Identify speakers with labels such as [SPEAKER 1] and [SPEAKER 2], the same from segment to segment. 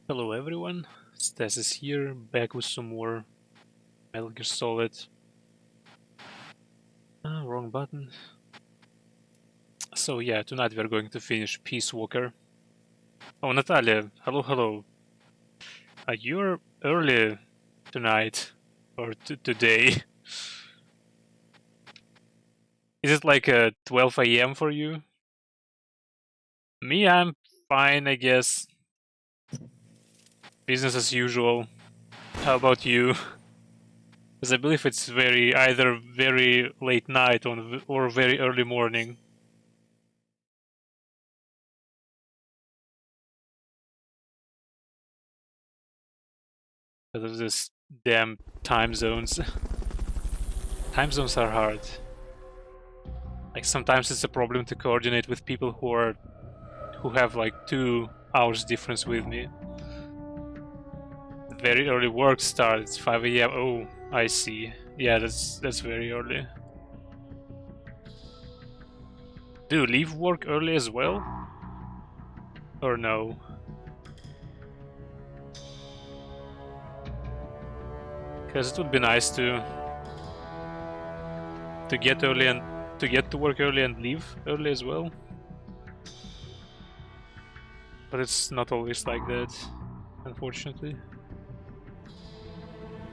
[SPEAKER 1] Hello everyone, Stasis here, back with some more Metal Gear Solid. Wrong button. So yeah, tonight we're going to finish Peace Walker. Oh, Natalia, hello. You're early tonight, or today. Is it like 12 AM for you? Me, I'm fine, I guess. Business as usual. How about you? Because I believe it's either very late night or very early morning. Because of this damn time zones. Time zones are hard. Like sometimes it's a problem to coordinate with people who have like 2 hours difference with me. Very early work starts 5 AM. Oh, I see. Yeah, that's very early. Do you leave work early as well? Or no? Because it would be nice to get early and to get to work early and leave early as well. But it's not always like that, unfortunately.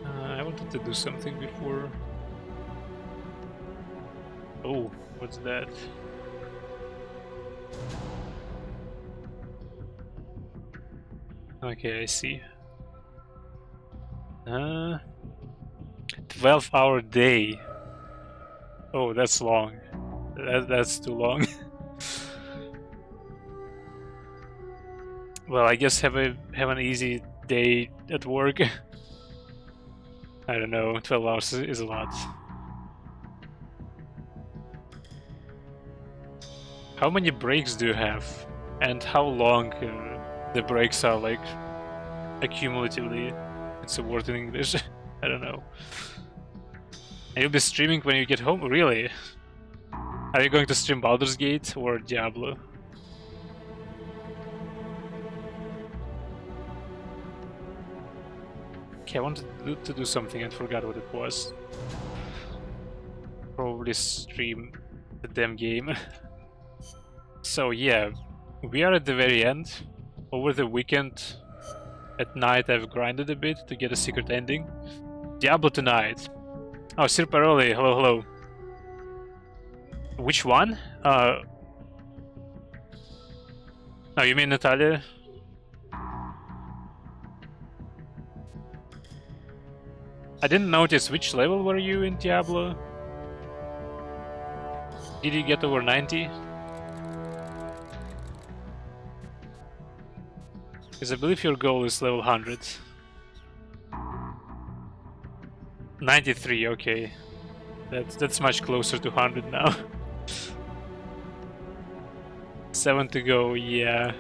[SPEAKER 1] I wanted to do something before. Oh, what's that? Okay, I see. 12-hour day. Oh, that's long. That's too long. Well, I guess have an easy day at work. I don't know, 12 hours is a lot. How many breaks do you have? And how long the breaks are, like, accumulatively? It's a word in English. I don't know. And you'll be streaming when you get home? Really? Are you going to stream Baldur's Gate or Diablo? Okay, I wanted to do something and forgot what it was. Probably stream the damn game. So yeah, we are at the very end. Over the weekend, at night, I've grinded a bit to get a secret ending. Diablo tonight. Oh, Sirparoli, hello. Which one? Oh, you mean Natalia? I didn't notice which level were you in Diablo? Did you get over 90? Because I believe your goal is level 100. 93, okay. That's much closer to 100 now. 7 to go, yeah.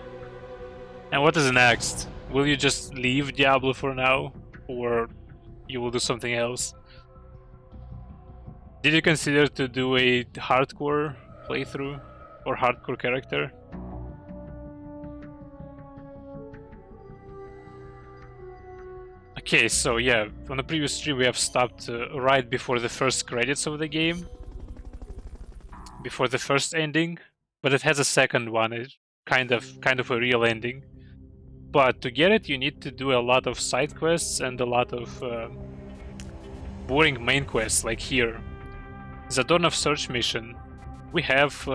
[SPEAKER 1] And what is next? Will you just leave Diablo for now? Or you will do something else? Did you consider to do a hardcore playthrough? Or hardcore character? Okay, so yeah, on the previous stream we have stopped right before the first credits of the game. Before the first ending. But it has a second one, it's kind of a real ending. But to get it, you need to do a lot of side quests and a lot of boring main quests, like here. The Dawn of Search mission. We have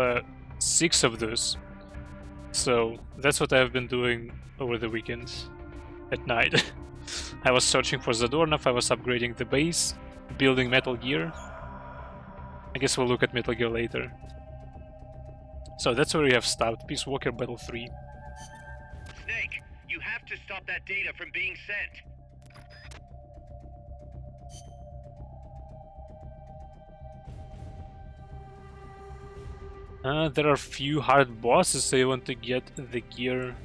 [SPEAKER 1] 6 of those. So that's what I've been doing over the weekend at night. I was searching for Zadornov, I was upgrading the base, building Metal Gear. I guess we'll look at Metal Gear later. So that's where we have stopped, Peace Walker Battle 3.
[SPEAKER 2] Snake, you have to stop that data from being sent.
[SPEAKER 1] There are few hard bosses, so you want to get the gear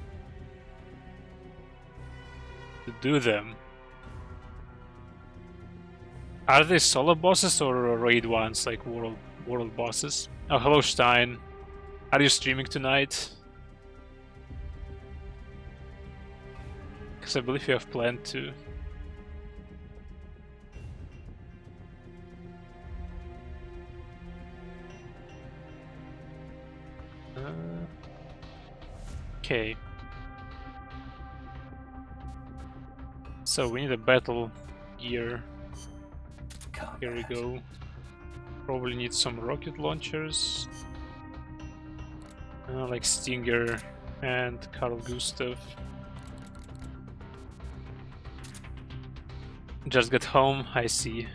[SPEAKER 1] to do them. Are they solo bosses or raid ones, like world bosses? Oh, hello Stein. Are you streaming tonight? Because I believe you have planned to. Okay. So we need a battle gear. Here we go. Probably need some rocket launchers. Like Stinger and Carl Gustav. Just got home, I see.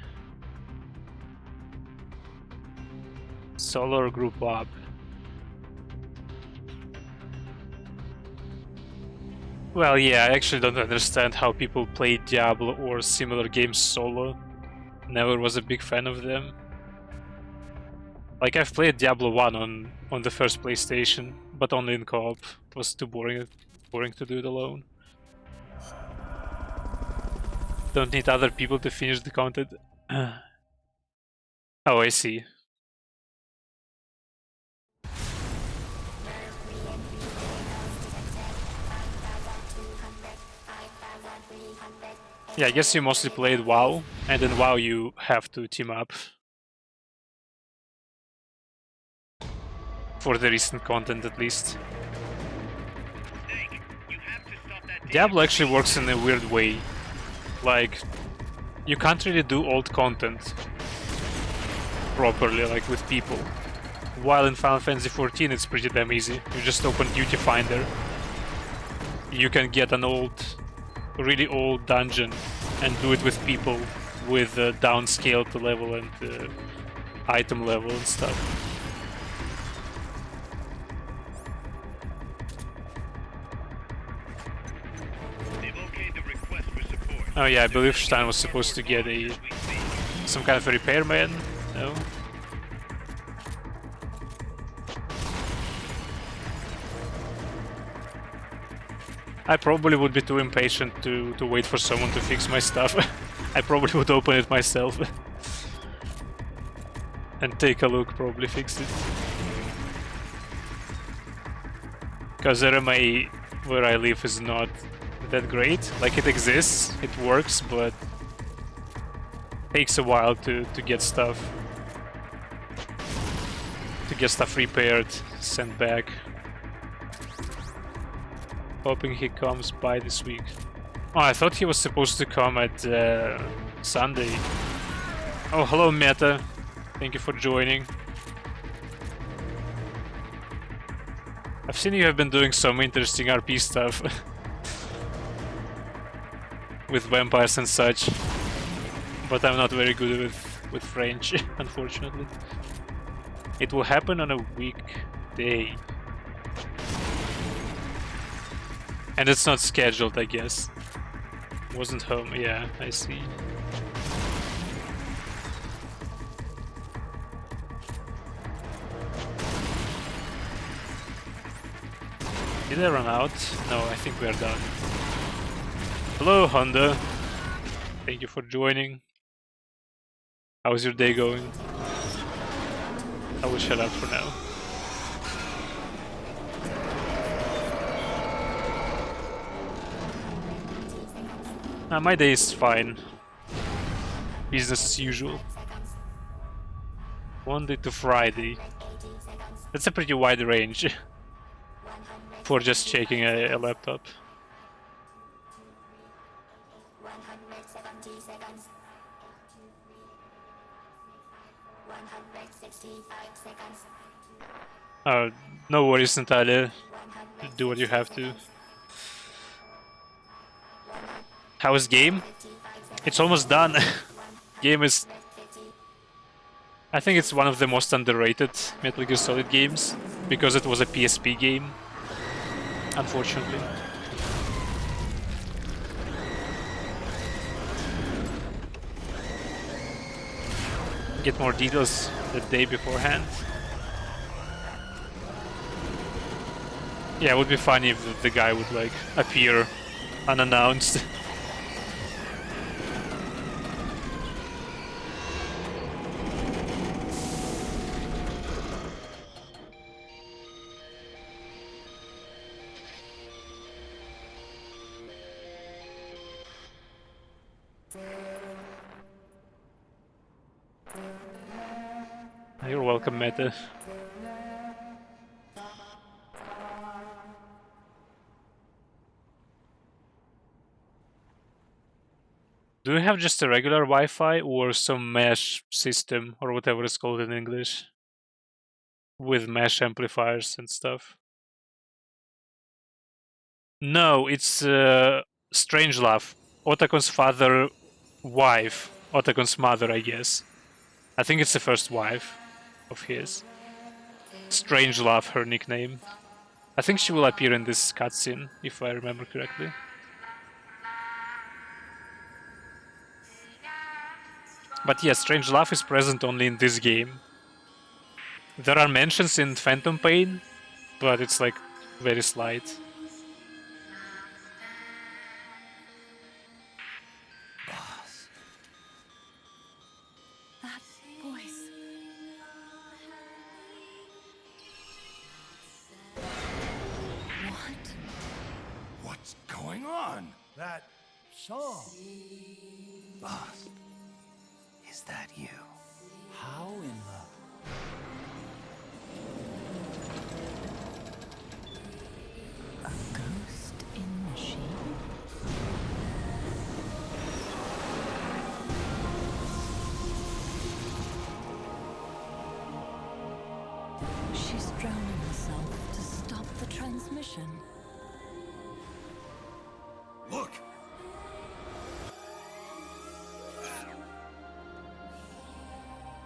[SPEAKER 1] Solar group up. Well, yeah, I actually don't understand how people play Diablo or similar games solo. Never was a big fan of them. Like, I've played Diablo 1 on the first PlayStation, but only in co-op. It was too boring to do it alone. Don't need other people to finish the content. Oh, I see. Yeah, I guess you mostly played WoW, and in WoW you have to team up. For the recent content, at least.
[SPEAKER 2] Snake, you have to stop that data
[SPEAKER 1] Diablo
[SPEAKER 2] from
[SPEAKER 1] actually
[SPEAKER 2] being
[SPEAKER 1] works
[SPEAKER 2] sent.
[SPEAKER 1] in a weird way. Like, you can't really do old content properly, like with people. While in Final Fantasy XIV it's pretty damn easy. You just open Duty Finder. You can get an really old dungeon and do it with people with downscaled level and item level and stuff.
[SPEAKER 2] They've okayed the request for support.
[SPEAKER 1] Oh yeah, I believe
[SPEAKER 2] They're
[SPEAKER 1] Stein was
[SPEAKER 2] sending
[SPEAKER 1] supposed to get
[SPEAKER 2] forward
[SPEAKER 1] a
[SPEAKER 2] orders as we speak.
[SPEAKER 1] some kind of a repairman. No? I probably would be too impatient to wait for someone to fix my stuff. I probably would open it myself. And take a look, probably fix it. Because RMA where I live is not that great. Like, it exists, it works, but takes a while to get stuff repaired, sent back. Hoping he comes by this week. Oh, I thought he was supposed to come at Sunday. Oh, hello Meta. Thank you for joining. I've seen you have been doing some interesting RP stuff. With vampires and such. But I'm not very good with French, unfortunately. It will happen on a weekday. And it's not scheduled, I guess. Wasn't home, yeah, I see. Did I run out? No, I think we are done. Hello, Honda. Thank you for joining. How's your day going? I will shut up for now. My day is fine. Business as usual. Monday to Friday. That's a pretty wide range for just checking a laptop. No worries, Natalia. Do what you have to. How is game? It's almost done. Game is... I think it's one of the most underrated Metal Gear Solid games, because it was a PSP game, unfortunately. Get more details the day beforehand. Yeah, it would be funny if the guy would like appear unannounced. welcome meta. Do you have just a regular Wi-Fi or some mesh system or whatever it's called in English? With mesh amplifiers and stuff? No, it's Strangelove, Otakon's father wife. Otakon's mother, I guess. I think it's the first wife of his. Strangelove, her nickname. I think she will appear in this cutscene, if I remember correctly. But yes, Strangelove is present only in this game. There are mentions in Phantom Pain, but it's like very slight.
[SPEAKER 3] Boss.
[SPEAKER 4] That voice. What?
[SPEAKER 3] What's going on?
[SPEAKER 5] That song.
[SPEAKER 3] Boss. Is that you?
[SPEAKER 5] How in the...
[SPEAKER 4] A ghost in machine? She's drowning herself to stop the transmission.
[SPEAKER 3] Look!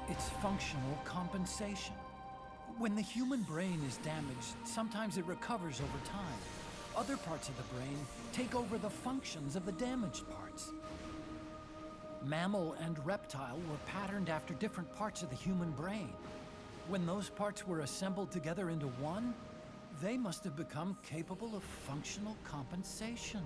[SPEAKER 5] It's functional compensation. When the human brain is damaged, sometimes it recovers over time. Other parts of the brain take over the functions of the damaged parts. Mammal and reptile were patterned after different parts of the human brain. When those parts were assembled together into one, they must have become capable of functional compensation.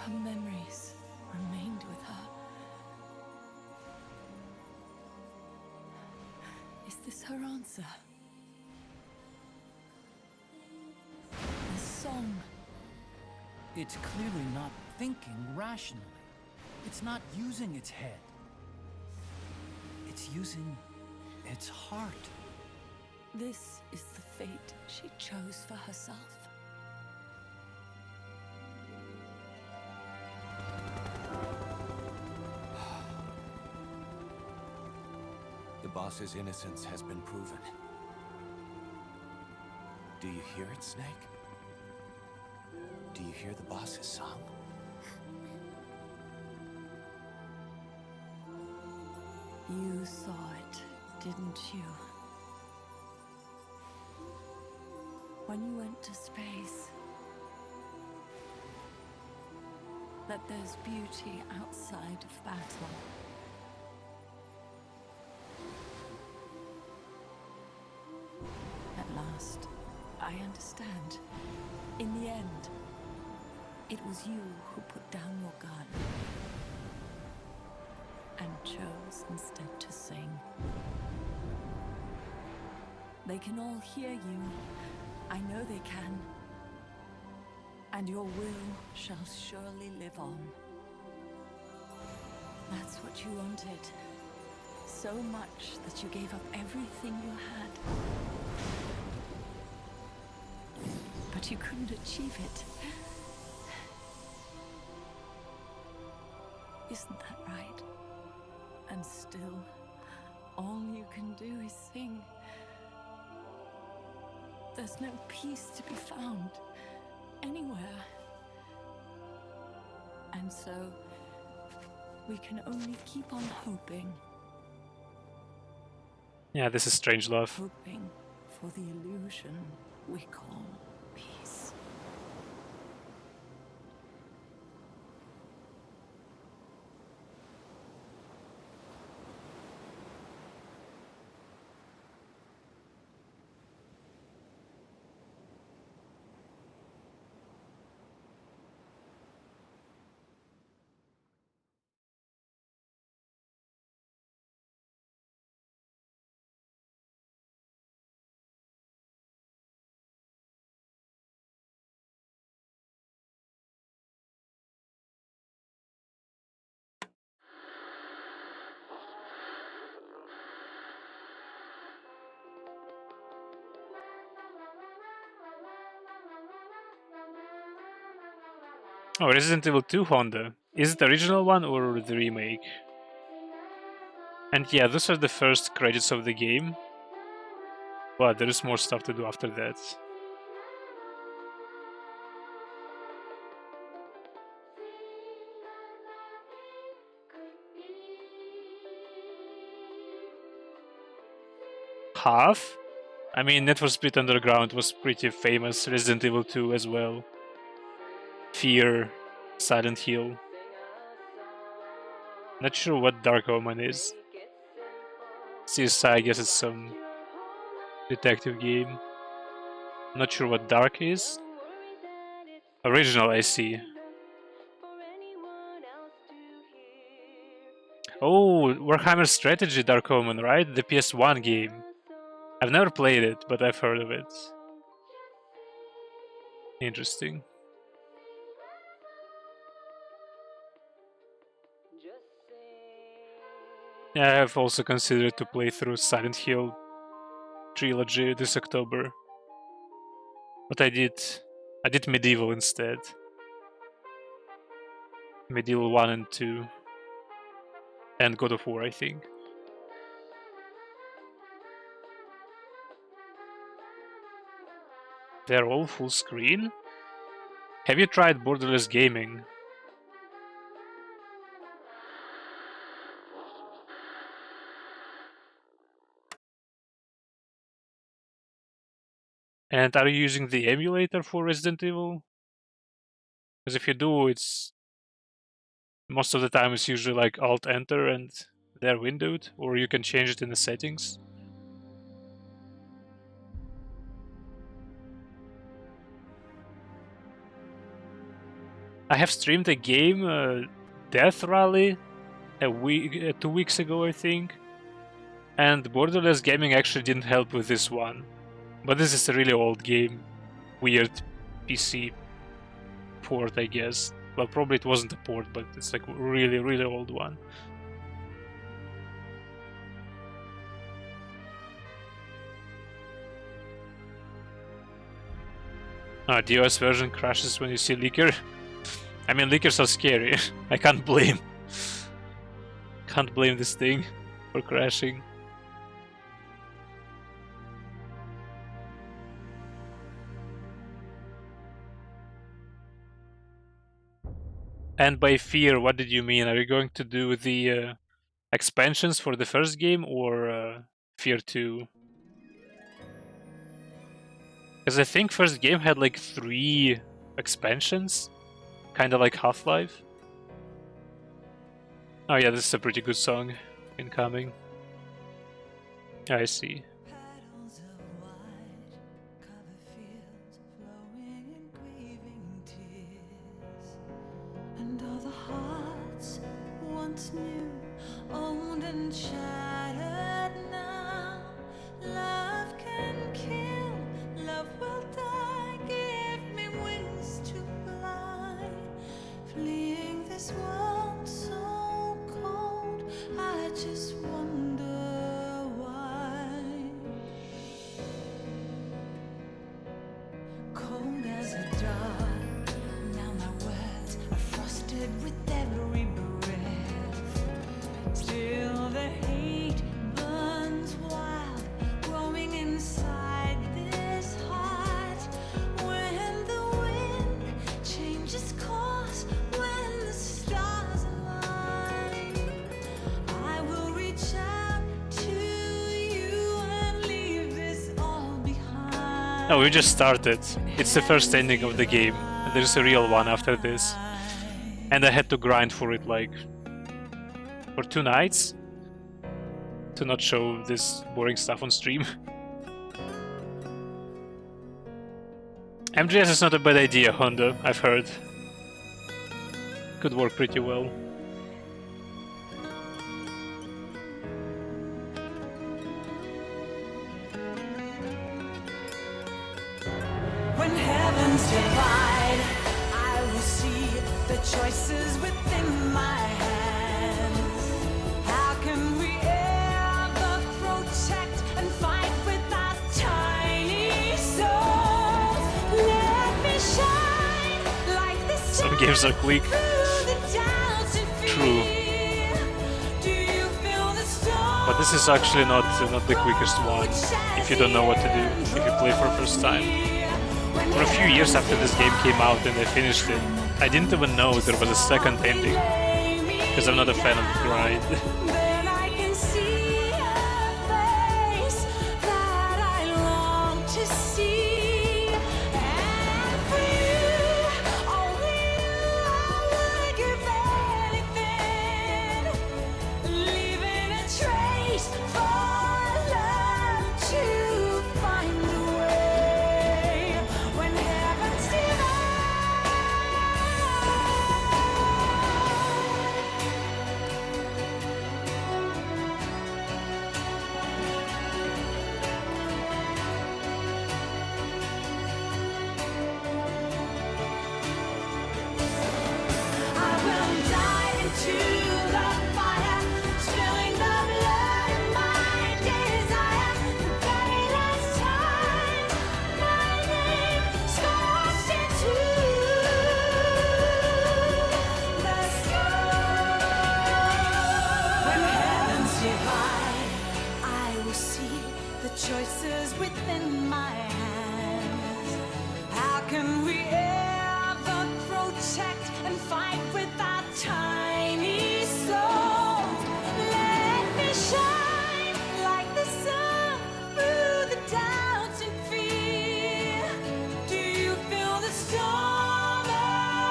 [SPEAKER 4] Her memories remained with her. Is this her answer? The song.
[SPEAKER 5] It's clearly not thinking rationally. It's not using its head. It's using its heart.
[SPEAKER 4] This is the fate she chose for herself.
[SPEAKER 3] The boss's innocence has been proven. Do you hear it, Snake? Do you hear the boss's song?
[SPEAKER 4] You saw it, didn't you? When you went to space, that there's beauty outside of battle. At last, I understand. In the end, it was you who put down your gun and chose instead to sing. They can all hear you. I know they can. And your will shall surely live on. That's what you wanted. So much that you gave up everything you had. But you couldn't achieve it. Isn't that right? And still, all you can do is sing. There's no peace to be found anywhere. And so, we can only keep on hoping.
[SPEAKER 1] Yeah, this is Strangelove.
[SPEAKER 4] Hoping for the illusion we call peace.
[SPEAKER 1] Oh, Resident Evil 2 Honda. Is it the original one or the remake? And yeah, those are the first credits of the game. But there is more stuff to do after that. Half? I mean, Need for Speed Underground was pretty famous. Resident Evil 2 as well. Fear, Silent Hill. Not sure what Dark Omen is. CSI, I guess it's some detective game. Not sure what Dark is. Original, I see. Oh, Warhammer Strategy Dark Omen, right? The PS1 game. I've never played it, but I've heard of it. Interesting. Yeah, I have also considered to play through Silent Hill trilogy this October. But I did Medieval instead. Medieval 1 and 2. And God of War, I think. They're all full screen? Have you tried borderless gaming? And are you using the emulator for Resident Evil? Because if you do, it's most of the time it's usually like Alt-Enter and they're windowed, or you can change it in the settings. I have streamed a game, Death Rally, 2 weeks ago, I think. And borderless gaming actually didn't help with this one. But this is a really old game. Weird PC port, I guess. Well, probably it wasn't a port, but it's like a really, really old one. The OS version crashes when you see leaker. I mean, leakers are scary. I can't blame this thing for crashing. And by fear, what did you mean? Are you going to do the expansions for the first game or Fear 2? Because I think first game had like 3 expansions, kind of like Half-Life. Oh yeah, this is a pretty good song. Incoming. I see.
[SPEAKER 6] Petals of white cover fields flowing in grieving tears, and all the hearts once new, owned and shattered now. Love can kill, love will die. Give me wings to fly, fleeing this world so cold. I just wonder why. Cold as a dart, now my words are frosted with every breath. Still the hate burns wild, growing inside this heart. When the wind changes course, when the stars align, I will reach out to you and leave this all behind.
[SPEAKER 1] Oh, we just started. It's the first ending of the game. There's a real one after this. And I had to grind for it like for 2 nights to not show this boring stuff on stream. MGS is not a bad idea, Honda, I've heard. Could work pretty well.
[SPEAKER 6] When heavens divide, I will see the choices within my hands. How can we ever protect and fight with our tiny souls? Let me shine like the sun.
[SPEAKER 1] Some games are quick. True. But this is actually not the quickest one if you don't know what to do, if you play for the first time. For a few years after this game came out and I finished it, I didn't even know there was a second ending, because I'm not a fan of the grind.
[SPEAKER 6] Then I can see a face that I long to see. And for you, only you, I would give anything, leaving a trace for love to find the way when heaven's I will dive into the fire, spilling the blood of my desire. The very last time, my name scorched into the sky. When heavens divide, I will see the choices within my hands. How can we ever protect and fight with our tiny souls? Let me shine like the sun through the doubts and fear. Do you feel the storm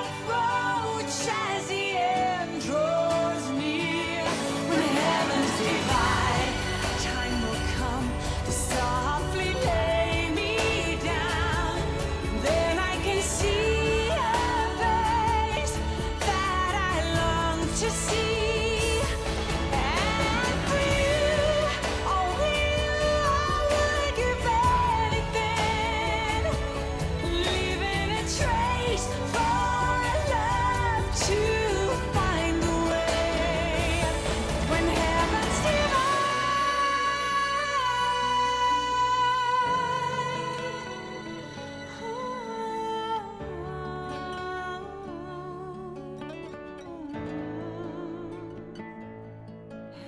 [SPEAKER 6] approach as the end draws near? When heavens divide, time will come to softly lay me down. Then I can see a face that I long to see. And for you, only you, I would give anything, leaving a trace for love to find the way when heavens divide.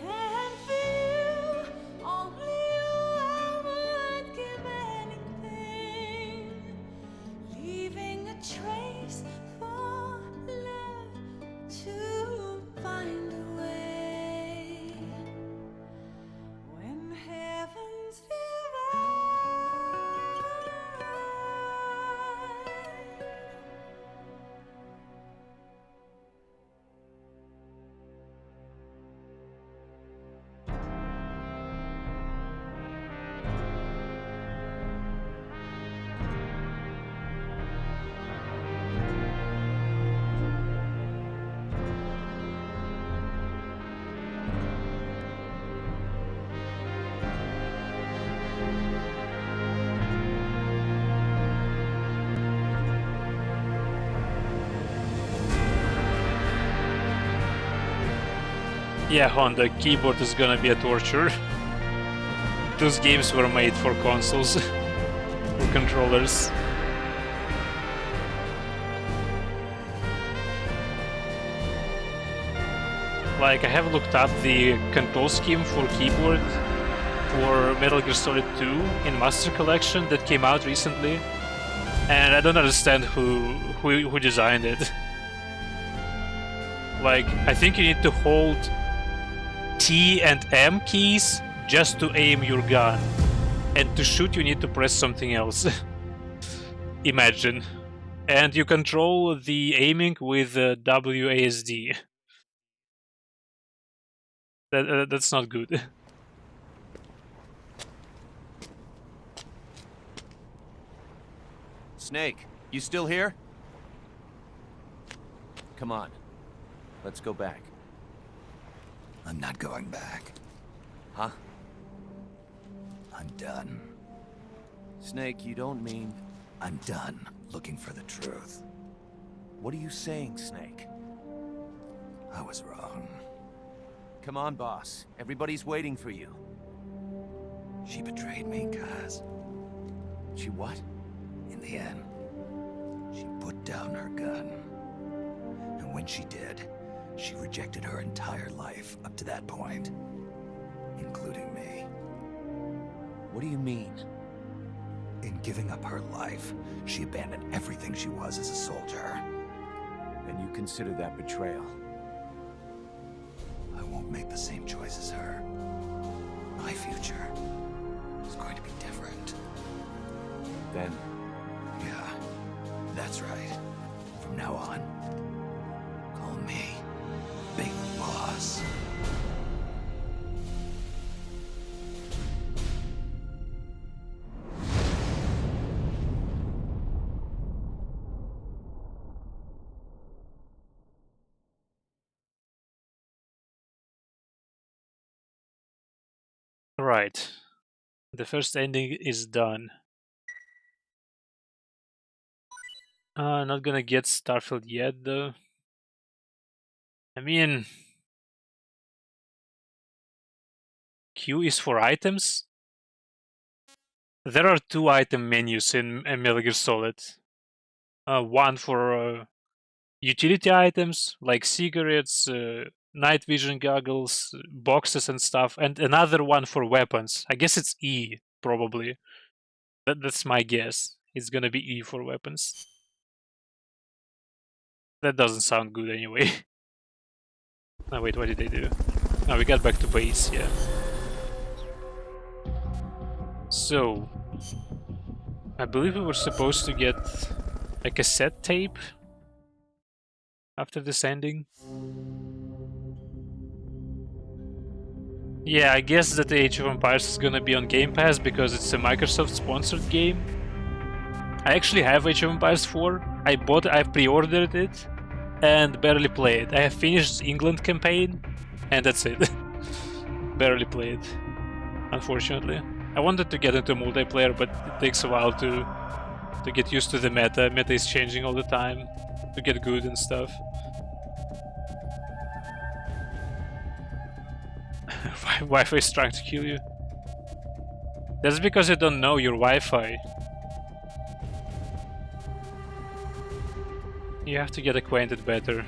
[SPEAKER 6] And for you, only you, I would give anything, leaving a trace for love to find a way when heavens divide.
[SPEAKER 1] Yeah, Honda, keyboard is gonna be a torture. Those games were made for consoles, for controllers. Like, I have looked up the control scheme for keyboard for Metal Gear Solid 2 in Master Collection that came out recently, and I don't understand who designed it. Like, I think you need to hold T and M keys just to aim your gun, and to shoot you need to press something else. Imagine. And you control the aiming with WASD. That's not good.
[SPEAKER 3] Snake, you still here? Come on. Let's go back.
[SPEAKER 7] I'm not going back.
[SPEAKER 3] Huh?
[SPEAKER 7] I'm done.
[SPEAKER 3] Snake, you don't mean...
[SPEAKER 7] I'm done looking for the truth.
[SPEAKER 3] What are you saying, Snake?
[SPEAKER 7] I was wrong.
[SPEAKER 3] Come on, boss. Everybody's waiting for you.
[SPEAKER 7] She betrayed me, Kaz.
[SPEAKER 3] She what?
[SPEAKER 7] In the end, she put down her gun. when she did, she rejected her entire life up to that point, including me.
[SPEAKER 3] What do you mean?
[SPEAKER 7] In giving up her life, she abandoned everything she was as a soldier.
[SPEAKER 3] And you consider that betrayal?
[SPEAKER 7] I won't make the same choice as her. My future is going to be different.
[SPEAKER 3] Then,
[SPEAKER 7] Yeah, that's right. From now on, call me Big Boss.
[SPEAKER 1] Right. The first ending is done. Not gonna get Starfield yet, though. I mean, Q is for items. There are 2 item menus in Metal Gear Solid. One for utility items like cigarettes, night vision goggles, boxes and stuff, and another one for weapons. I guess it's E, probably. That's my guess. It's gonna be E for weapons. That doesn't sound good anyway. Oh wait, what did they do? Oh, we got back to base, yeah. So, I believe we were supposed to get a cassette tape after this ending. Yeah, I guess that Age of Empires is gonna be on Game Pass because it's a Microsoft-sponsored game. I actually have Age of Empires 4. I pre-ordered it, and barely played. I have finished England campaign, and that's it. Barely played, unfortunately. I wanted to get into multiplayer, but it takes a while to get used to the meta. Meta is changing all the time to get good and stuff. Wi-Fi is trying to kill you. That's because you don't know your Wi-Fi. You have to get acquainted better.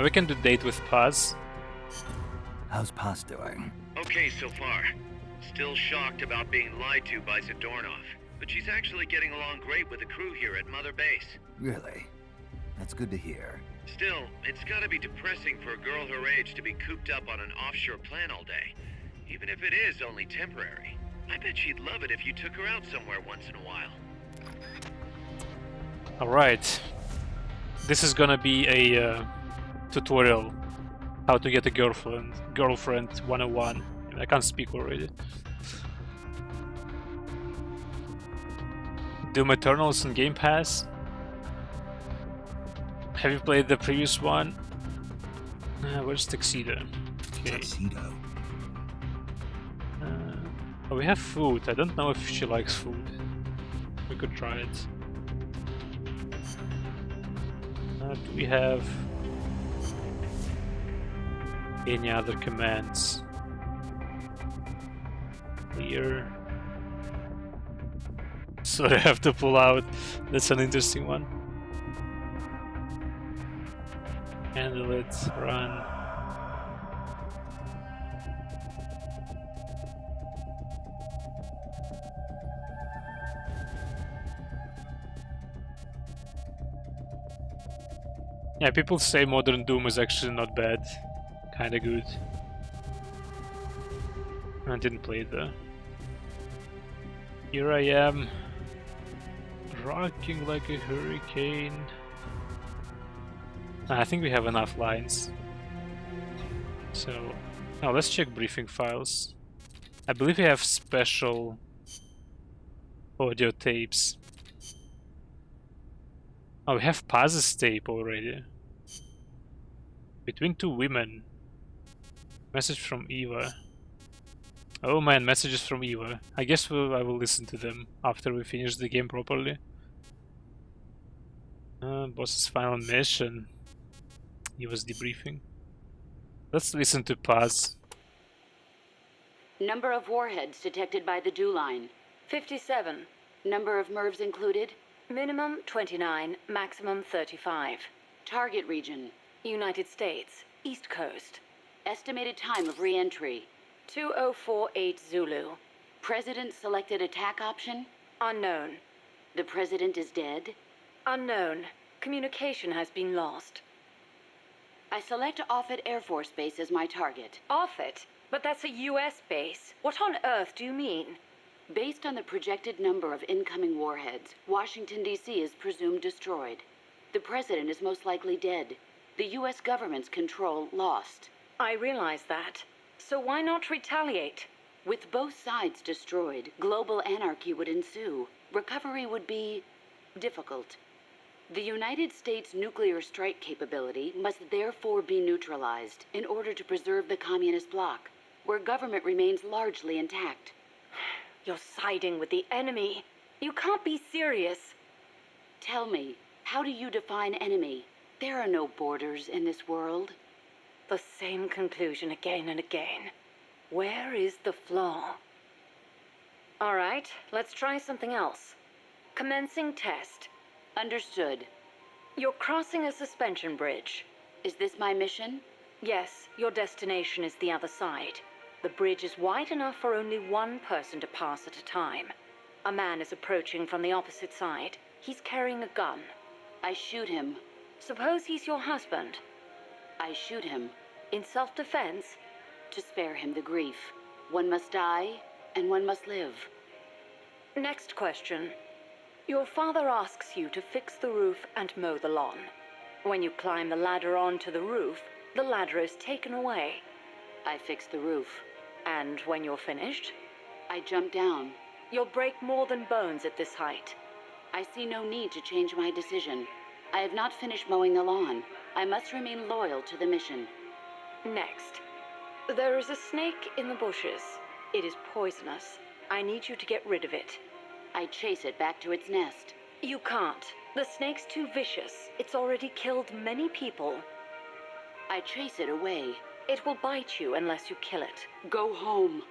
[SPEAKER 1] We can do date with Paz.
[SPEAKER 7] How's Paz doing?
[SPEAKER 2] Okay so far. Still shocked about being lied to by Zadornov, but she's actually getting along great with the crew here at Mother Base.
[SPEAKER 7] Really? That's good to hear.
[SPEAKER 2] Still, it's gotta be depressing for a girl her age to be cooped up on an offshore plant all day, even if it is only temporary. I bet she'd love it if you took her out somewhere once in a while.
[SPEAKER 1] Alright. This is gonna be a tutorial. How to get a girlfriend. Girlfriend 101. I can't speak already. Doom Eternal's on Game Pass. Have you played the previous one? Where's Tuxedo? Okay.
[SPEAKER 7] Tuxedo.
[SPEAKER 1] Oh, we have food. I don't know if she likes food. We could try it. Do we have any other commands? Clear. So I have to pull out. That's an interesting one. Handle it, run. Yeah, people say Modern Doom is actually not bad. Kinda good. I didn't play it though. Here I am, rocking like a hurricane. I think we have enough lines. So, now let's check briefing files. I believe we have special audio tapes. Oh, we have Paz's tape already. Between two women. Message from Eva. Oh man, messages from Eva. I guess I will listen to them after we finish the game properly. Boss's final mission. Eva's debriefing. Let's listen to Paz.
[SPEAKER 8] Number of warheads detected by the dew line.
[SPEAKER 9] 57.
[SPEAKER 8] Number of MIRVs included.
[SPEAKER 4] Minimum 29, maximum 35.
[SPEAKER 8] Target region.
[SPEAKER 4] United States, East Coast.
[SPEAKER 8] Estimated time of re-entry.
[SPEAKER 4] 2048 Zulu.
[SPEAKER 8] President selected attack option.
[SPEAKER 4] Unknown.
[SPEAKER 8] The president is dead.
[SPEAKER 4] Unknown. Communication has been lost.
[SPEAKER 8] I select Offutt Air Force Base as my target.
[SPEAKER 4] Offutt? But that's a US base. What on earth do you mean?
[SPEAKER 8] Based on the projected number of incoming warheads, Washington, D.C. is presumed destroyed. The president is most likely dead. The U.S. government's control lost.
[SPEAKER 4] I realize that. So why not retaliate?
[SPEAKER 8] With both sides destroyed, global anarchy would ensue. Recovery would be difficult. The United States' nuclear strike capability must therefore be neutralized in order to preserve the communist bloc, where government remains largely intact.
[SPEAKER 4] You're siding with the enemy. You can't be serious.
[SPEAKER 8] Tell me, how do you define enemy? There are no borders in this world.
[SPEAKER 4] The same conclusion again and again. Where is the flaw? All right, let's try something else. Commencing test.
[SPEAKER 8] Understood.
[SPEAKER 4] You're crossing a suspension bridge.
[SPEAKER 8] Is this my mission?
[SPEAKER 4] Yes, your destination is the other side. The bridge is wide enough for only one person to pass at a time. A man is approaching from the opposite side. He's carrying a gun.
[SPEAKER 8] I shoot him.
[SPEAKER 4] Suppose he's your husband.
[SPEAKER 8] I shoot him.
[SPEAKER 4] In self-defense?
[SPEAKER 8] To spare him the grief. One must die, and one must live.
[SPEAKER 4] Next question. Your father asks you to fix the roof and mow the lawn. When you climb the ladder onto the roof, the ladder is taken away.
[SPEAKER 8] I fix the roof.
[SPEAKER 4] And when you're finished,
[SPEAKER 8] I jump down.
[SPEAKER 4] you'll break more than bones at this height.
[SPEAKER 8] I see no need to change my decision. I have not finished mowing the lawn. I must remain loyal to the mission.
[SPEAKER 4] Next. There is a snake in the bushes. It is poisonous. I need you to get rid of it.
[SPEAKER 8] I chase it back to its nest.
[SPEAKER 4] You can't. The snake's too vicious. It's already killed many people.
[SPEAKER 8] I chase it away.
[SPEAKER 4] It will bite you unless you kill it.
[SPEAKER 8] Go home.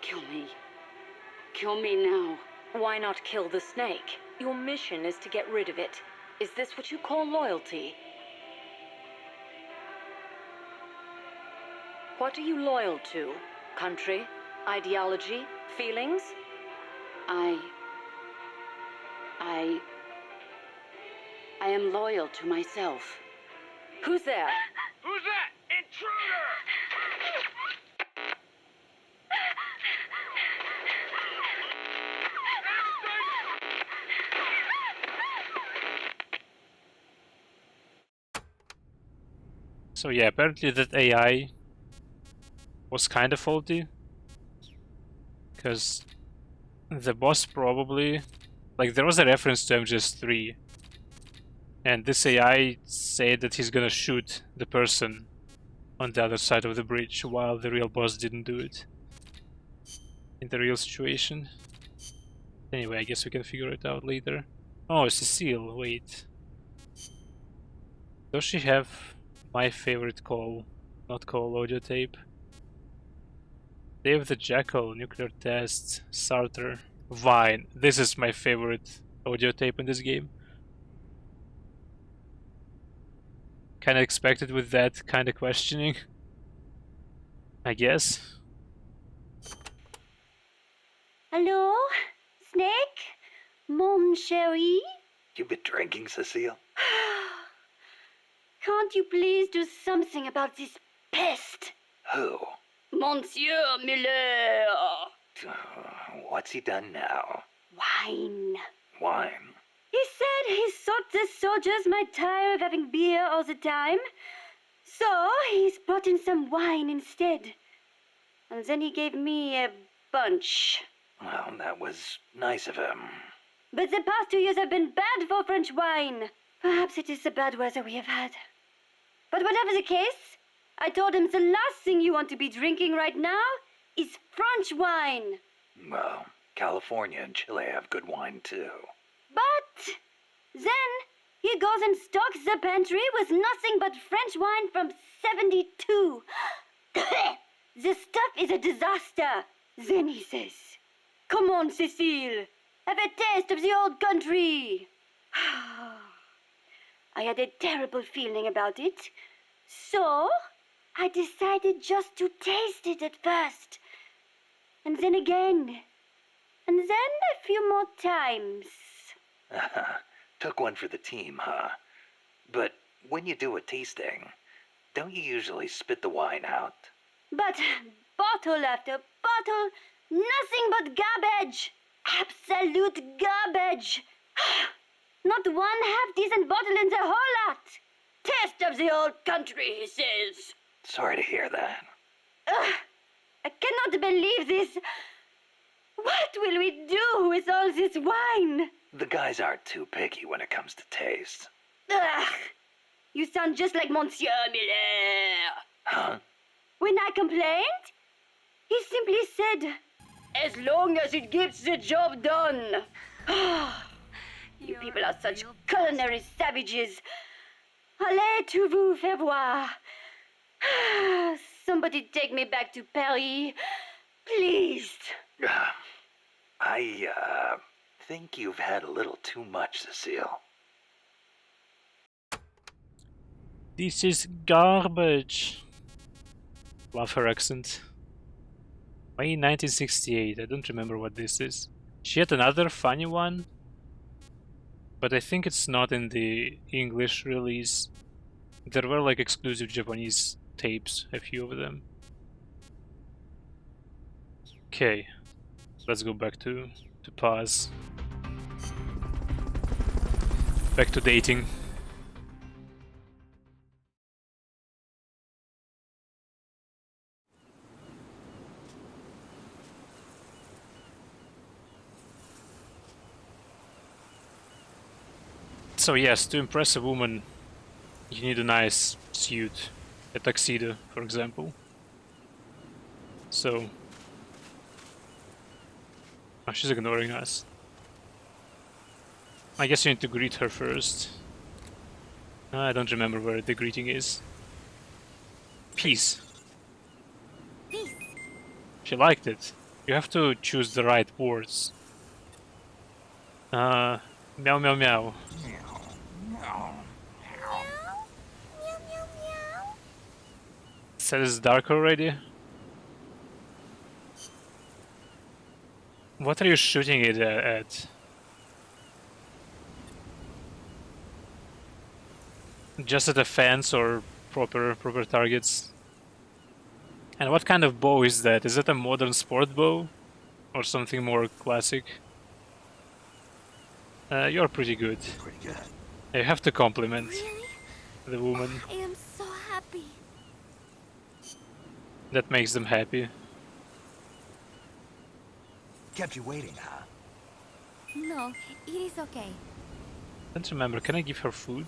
[SPEAKER 8] Kill me. Kill me now.
[SPEAKER 4] Why not kill the snake? Your mission is to get rid of it. Is this what you call loyalty? What are you loyal to? Country? Ideology? Feelings?
[SPEAKER 8] I am loyal to myself.
[SPEAKER 4] Who's there?
[SPEAKER 2] Who's that? Intruder!
[SPEAKER 1] So yeah, apparently that AI was kind of faulty. Because the boss probably... Like, there was a reference to MGS3. And this AI said that he's gonna shoot the person on the other side of the bridge, while the real boss didn't do it. In the real situation. Anyway, I guess we can figure it out later. Oh, Cecile, wait. Does she have my favorite call? Not call, audio tape. Dave the Jackal, Nuclear Test, Sartre, Vine. This is my favorite audio tape in this game. Kinda expected with that kinda questioning, I guess.
[SPEAKER 9] Hello? Snake? Mon chéri?
[SPEAKER 7] You've been drinking, Cecile?
[SPEAKER 9] Can't you please do something about this pest?
[SPEAKER 7] Who?
[SPEAKER 9] Monsieur Miller!
[SPEAKER 7] What's he done now?
[SPEAKER 9] Wine.
[SPEAKER 7] Wine?
[SPEAKER 9] He said he thought the soldiers might tire of having beer all the time. So he's brought in some wine instead. And then he gave me a bunch.
[SPEAKER 7] Well, that was nice of him.
[SPEAKER 9] But the past 2 years have been bad for French wine. Perhaps it is the bad weather we have had. But whatever the case, I told him the last thing you want to be drinking right now is French wine.
[SPEAKER 7] Well, California and Chile have good wine too.
[SPEAKER 9] But then he goes and stocks the pantry with nothing but French wine from 72. The stuff is a disaster. Then he says, "Come on, Cecile. Have a taste of the old country. I had a terrible feeling about it. So, I decided just to taste it at first. And then again. And then a few more times.
[SPEAKER 7] Took one for the team, huh? But when you do a tasting, don't you usually spit the wine out?
[SPEAKER 9] But bottle after bottle, nothing but garbage. Absolute garbage. Not one half-decent bottle in the whole lot. Taste of the old country, he says.
[SPEAKER 7] Sorry to hear that.
[SPEAKER 9] Ugh, I cannot believe this. What will we do with all this wine?
[SPEAKER 7] The guys aren't too picky when it comes to taste.
[SPEAKER 9] Ugh, you sound just like Monsieur Miller.
[SPEAKER 7] Huh?
[SPEAKER 9] When I complained, he simply said, as long as it gets the job done. You people are such culinary savages. Allez tout vous faire voir. Somebody take me back to Paris, please.
[SPEAKER 7] I think you've had a little too much, Cecile.
[SPEAKER 1] This is garbage. Love her accent. May 1968. I don't remember what this is. She had another funny one, but I think it's not in the English release. There were like exclusive Japanese tapes, a few of them. Okay, let's go back to pause. Back to dating. So yes, to impress a woman, you need a nice suit, a tuxedo, for example. So... Oh, she's ignoring us. I guess you need to greet her first. I don't remember where the greeting is. Peace.
[SPEAKER 6] Peace.
[SPEAKER 1] She liked it. You have to choose the right words. Meow meow meow. Said it's dark already. What are you shooting it at? Just at a fence or proper targets? And what kind of bow is that? Is it a modern sport bow? Or something more classic? You're pretty good.
[SPEAKER 7] Pretty good.
[SPEAKER 1] You have to compliment
[SPEAKER 6] Really?
[SPEAKER 1] the woman.
[SPEAKER 6] I am so happy.
[SPEAKER 1] That makes them happy.
[SPEAKER 7] Kept you waiting, huh?
[SPEAKER 6] No, it is okay.
[SPEAKER 1] Don't remember, can I give her food?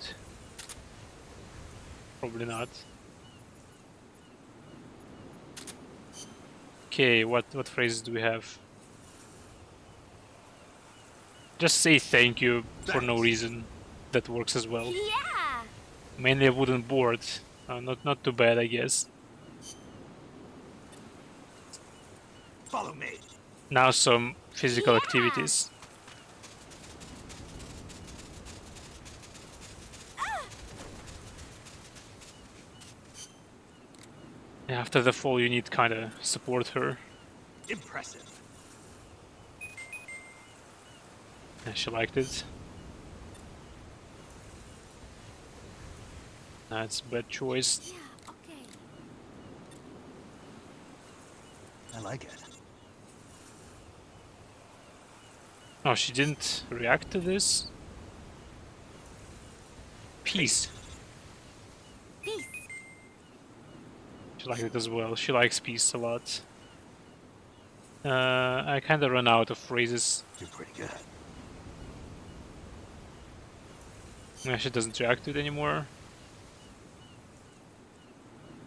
[SPEAKER 1] Probably not. Okay, what phrases do we have? Just say thank you for no reason. That works as well.
[SPEAKER 6] Yeah!
[SPEAKER 1] Mainly a wooden board. Not too bad, I guess.
[SPEAKER 7] Follow me.
[SPEAKER 1] Now some physical activities. After the fall, you need kinda support her.
[SPEAKER 7] Impressive.
[SPEAKER 1] And she liked it. That's a bad choice.
[SPEAKER 6] Yeah, okay.
[SPEAKER 7] I like it.
[SPEAKER 1] Oh, she didn't react to this? Peace.
[SPEAKER 6] Peace.
[SPEAKER 1] She liked it as well. She likes peace a lot. I kinda run out of phrases.
[SPEAKER 7] You're pretty good.
[SPEAKER 1] Yeah, she doesn't react to it anymore.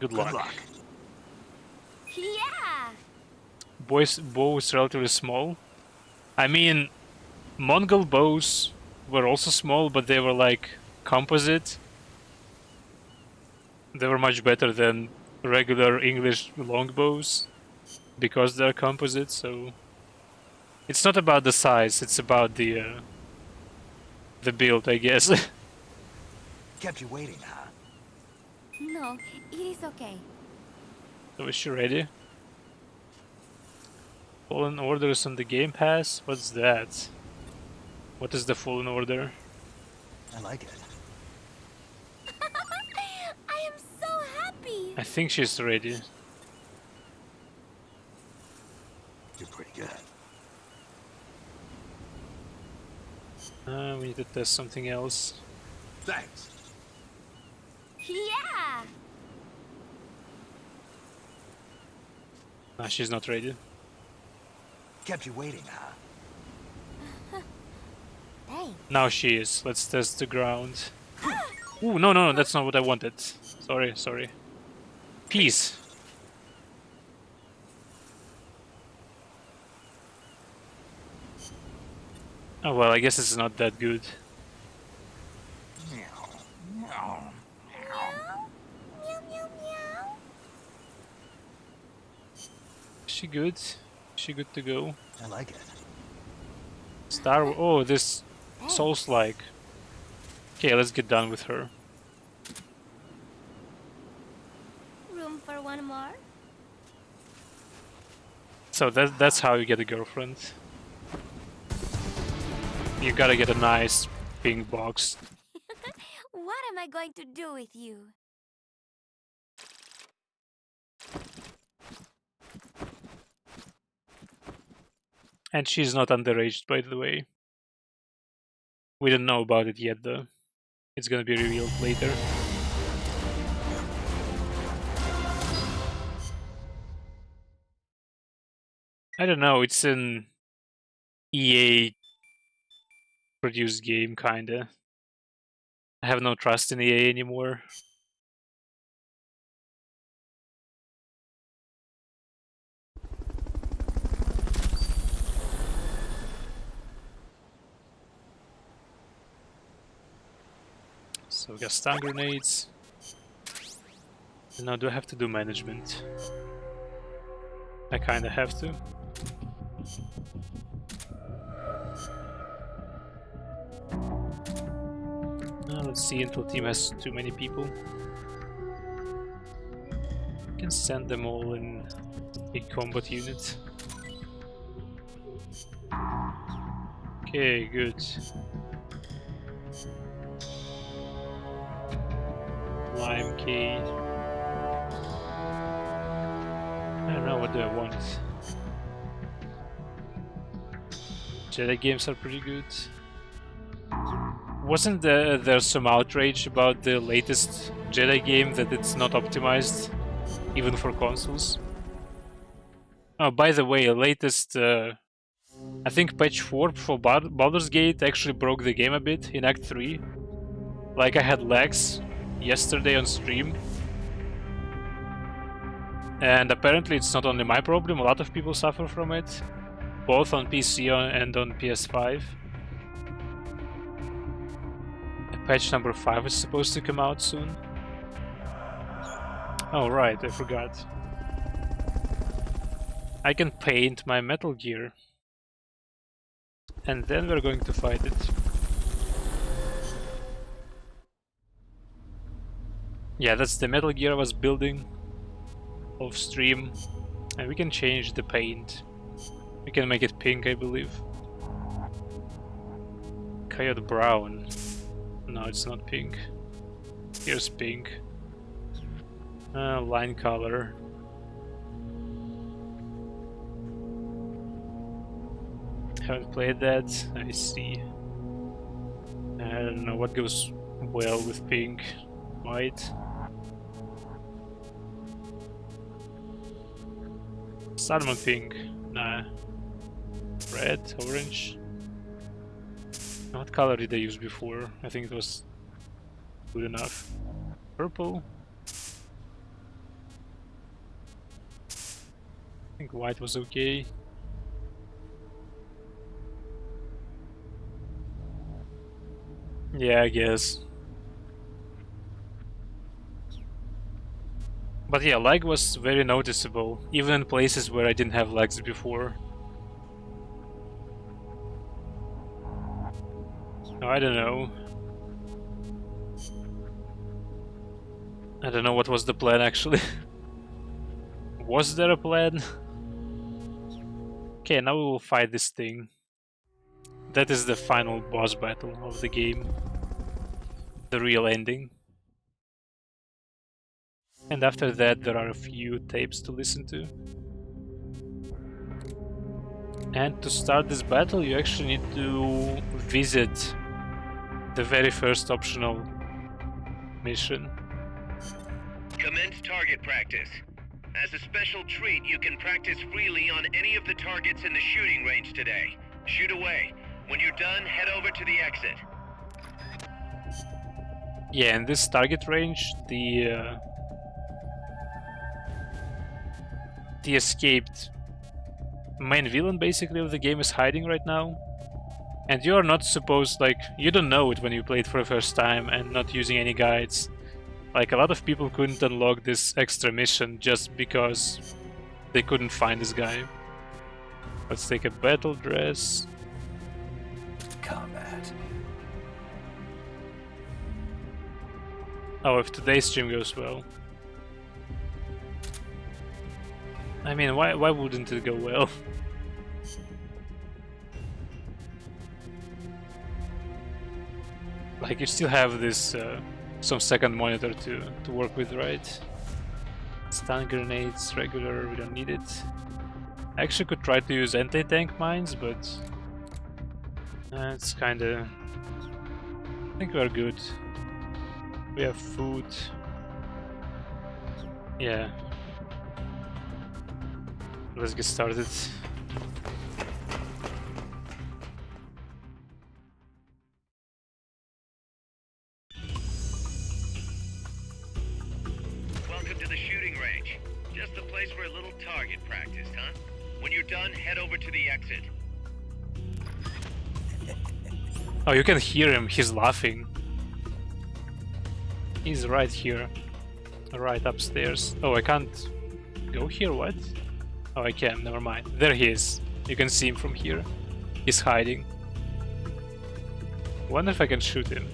[SPEAKER 1] Good luck.
[SPEAKER 7] Good luck.
[SPEAKER 6] Yeah!
[SPEAKER 1] Bow is relatively small. I mean, Mongol bows were also small, but they were like composite. They were much better than regular English longbows because they're composite, so It's not about the size, it's about the build, I guess.
[SPEAKER 3] Kept you waiting, huh?
[SPEAKER 6] No, it is okay.
[SPEAKER 1] So is she ready? Fallen Order is on the Game Pass? What's that? What is the Fallen Order?
[SPEAKER 3] I like it.
[SPEAKER 6] I am so happy.
[SPEAKER 1] I think she's ready.
[SPEAKER 3] You're pretty good.
[SPEAKER 1] We need to test something else.
[SPEAKER 3] Thanks.
[SPEAKER 6] Yeah.
[SPEAKER 1] Nah, she's not ready.
[SPEAKER 3] Kept you waiting, huh?
[SPEAKER 6] Thanks.
[SPEAKER 1] Now she is. Let's test the ground. Ooh, no, that's not what I wanted. Sorry. Peace. Oh well, I guess it's not that good.
[SPEAKER 6] Meow, meow, meow.
[SPEAKER 1] Is she good? Is she good to go?
[SPEAKER 3] I like it.
[SPEAKER 1] Oh, this Souls-like. Okay, let's get done with her.
[SPEAKER 6] Room for one more?
[SPEAKER 1] So that's how you get a girlfriend. You gotta get a nice pink box.
[SPEAKER 6] What am I going to do with you?
[SPEAKER 1] And she's not underage, by the way. We don't know about it yet, though. It's gonna be revealed later. I don't know, it's an EA produced game, kinda. I have no trust in EA anymore. So we got stun grenades. And now do I have to do management? I kinda have to. Let's see until team has too many people. I can send them all in a combat unit. Okay, good. Lime key. I don't know, what do I want? Jedi games are pretty good. Wasn't there some outrage about the latest Jedi game that it's not optimized, even for consoles? Oh, by the way, latest, I think patch 4 for Baldur's Gate actually broke the game a bit in Act 3. Like, I had lags yesterday on stream. And apparently it's not only my problem, a lot of people suffer from it. Both on PC and on PS5. Patch number 5 is supposed to come out soon. Oh right, I forgot. I can paint my Metal Gear. And then we're going to fight it. Yeah, that's the Metal Gear I was building off stream. And we can change the paint. We can make it pink, I believe. Coyote brown. No, it's not pink. Here's pink. Line color. Haven't played that. I see. I don't know what goes well with pink. White. Salmon pink. Nah. Red, orange. What color did I use before? I think it was good enough. Purple. I think white was okay. Yeah, I guess. But yeah, lag was very noticeable, even in places where I didn't have lags before. I don't know. I don't know what was the plan actually. Was there a plan? Okay, now we will fight this thing. That is the final boss battle of the game. The real ending. And after that there are a few tapes to listen to. And to start this battle you actually need to visit the very first optional mission.
[SPEAKER 2] Commence target practice. As a special treat, you can practice freely on any of the targets in the shooting range today. Shoot away. When you're done, head over to the exit.
[SPEAKER 1] Yeah, in this target range, the escaped main villain basically of the game is hiding right now. And you are not supposed, like, you don't know it when you play it for the first time and not using any guides. Like, a lot of people couldn't unlock this extra mission just because they couldn't find this guy. Let's take a battle dress.
[SPEAKER 7] Combat.
[SPEAKER 1] Oh, if today's stream goes well. I mean, why wouldn't it go well? Like, you still have this some second monitor to work with, right? Stun grenades, regular, we don't need it. I actually could try to use anti-tank mines, but it's kinda... I think we're good. We have food. Yeah. Let's get started.
[SPEAKER 2] Welcome to the shooting range. Just a place for a little target practice, huh? When you're done, head over to the exit.
[SPEAKER 1] Oh, you can hear him, he's laughing. He's right here. Right upstairs. Oh, I can't go here, what? Oh, I can, never mind. There he is. You can see him from here. He's hiding. Wonder if I can shoot him.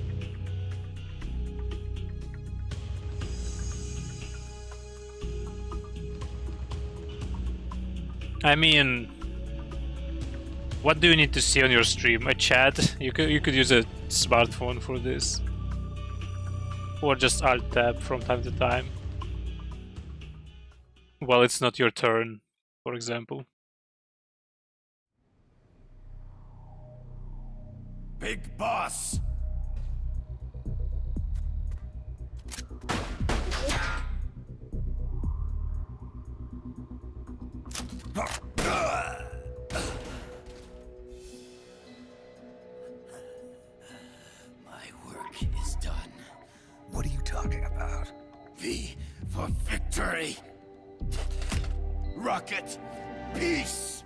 [SPEAKER 1] I mean, what do you need to see on your stream? A chat? You could use a smartphone for this. Or just Alt Tab from time to time. Well, it's not your turn, for example.
[SPEAKER 3] Big boss!
[SPEAKER 5] My work is done.
[SPEAKER 7] What are you talking about?
[SPEAKER 3] V for victory! Rocket, peace!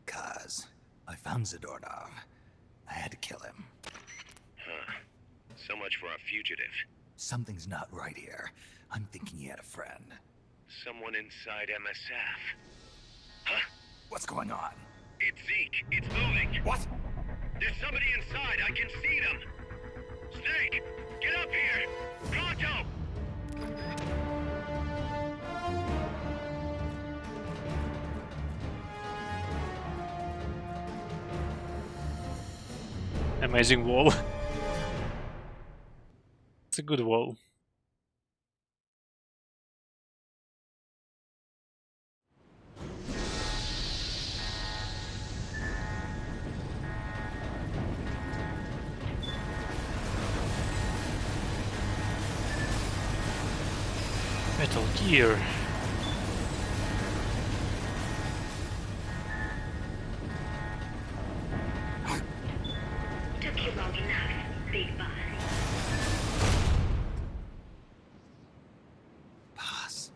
[SPEAKER 7] Kaz, I found Zadornov. I had to kill him.
[SPEAKER 2] Huh. So much for a fugitive.
[SPEAKER 7] Something's not right here. I'm thinking he had a friend.
[SPEAKER 2] Someone inside MSF. Huh?
[SPEAKER 7] What's going on?
[SPEAKER 2] It's Zeke. It's moving.
[SPEAKER 7] What?
[SPEAKER 2] There's somebody inside. I can see them. Snake, get up here. Pronto.
[SPEAKER 1] Amazing wall. It's a good wall. Metal Gear.
[SPEAKER 4] Took you long enough, big boss.
[SPEAKER 7] Boss.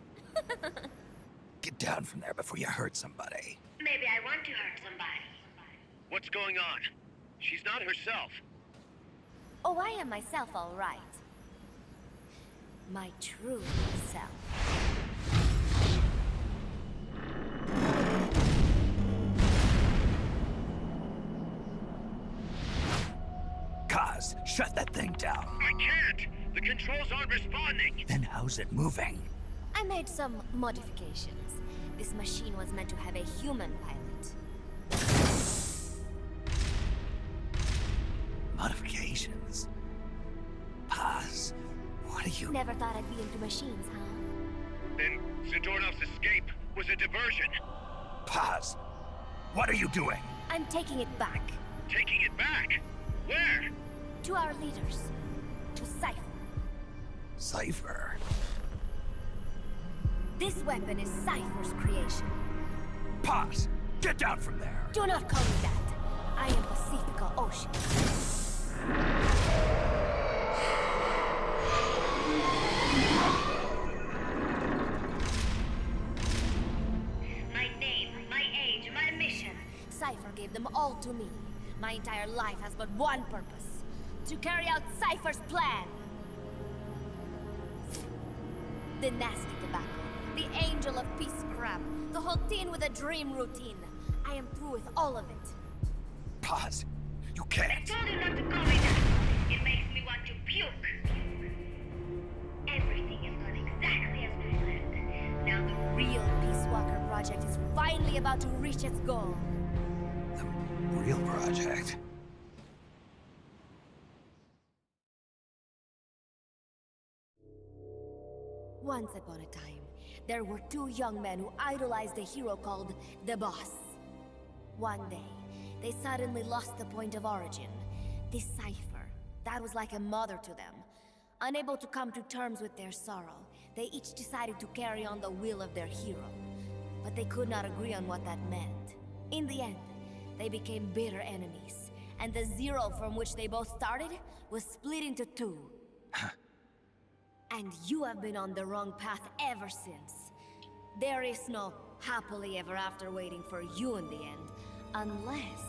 [SPEAKER 7] Get down from there before you hurt somebody.
[SPEAKER 4] May
[SPEAKER 10] maybe I want to hurt somebody.
[SPEAKER 2] What's going on? She's not herself.
[SPEAKER 10] Oh, I am myself, all right. My true self.
[SPEAKER 7] Kaz, shut that thing down.
[SPEAKER 2] I can't! The controls aren't responding!
[SPEAKER 7] Then how's it moving?
[SPEAKER 10] I made some modifications. This machine was meant to have a human pilot.
[SPEAKER 7] Modifications? Kaz, what are you...
[SPEAKER 10] Never thought I'd be into machines, huh?
[SPEAKER 2] Then Zadornov's escape was a diversion.
[SPEAKER 7] Kaz, what are you doing?
[SPEAKER 10] I'm taking it back.
[SPEAKER 2] Taking it back? Where?
[SPEAKER 10] To our leaders. To Cypher.
[SPEAKER 7] Cypher?
[SPEAKER 10] This weapon is Cypher's creation.
[SPEAKER 7] Kaz, get down from there!
[SPEAKER 10] Do not call me that. I am Pacifica Ocean. My name, my age, my mission. Cypher gave them all to me. My entire life has but one purpose. To carry out Cypher's plan. The nasty tobacco. The angel of peace crap. The whole teen with a dream routine. I am through with all of it.
[SPEAKER 7] Kaz, you can't!
[SPEAKER 10] I told you not to call me that. It makes me want to puke. Everything is going exactly as planned. Now the real Peace Walker project is finally about to reach its goal.
[SPEAKER 7] The real project?
[SPEAKER 10] Once upon a time, there were two young men who idolized a hero called the Boss. One day, they suddenly lost the point of origin. This Cypher, that was like a mother to them. Unable to come to terms with their sorrow, they each decided to carry on the will of their hero. But they could not agree on what that meant. In the end, they became bitter enemies, and the Zero from which they both started was split into two. And you have been on the wrong path ever since. There is no happily ever after waiting for you in the end, unless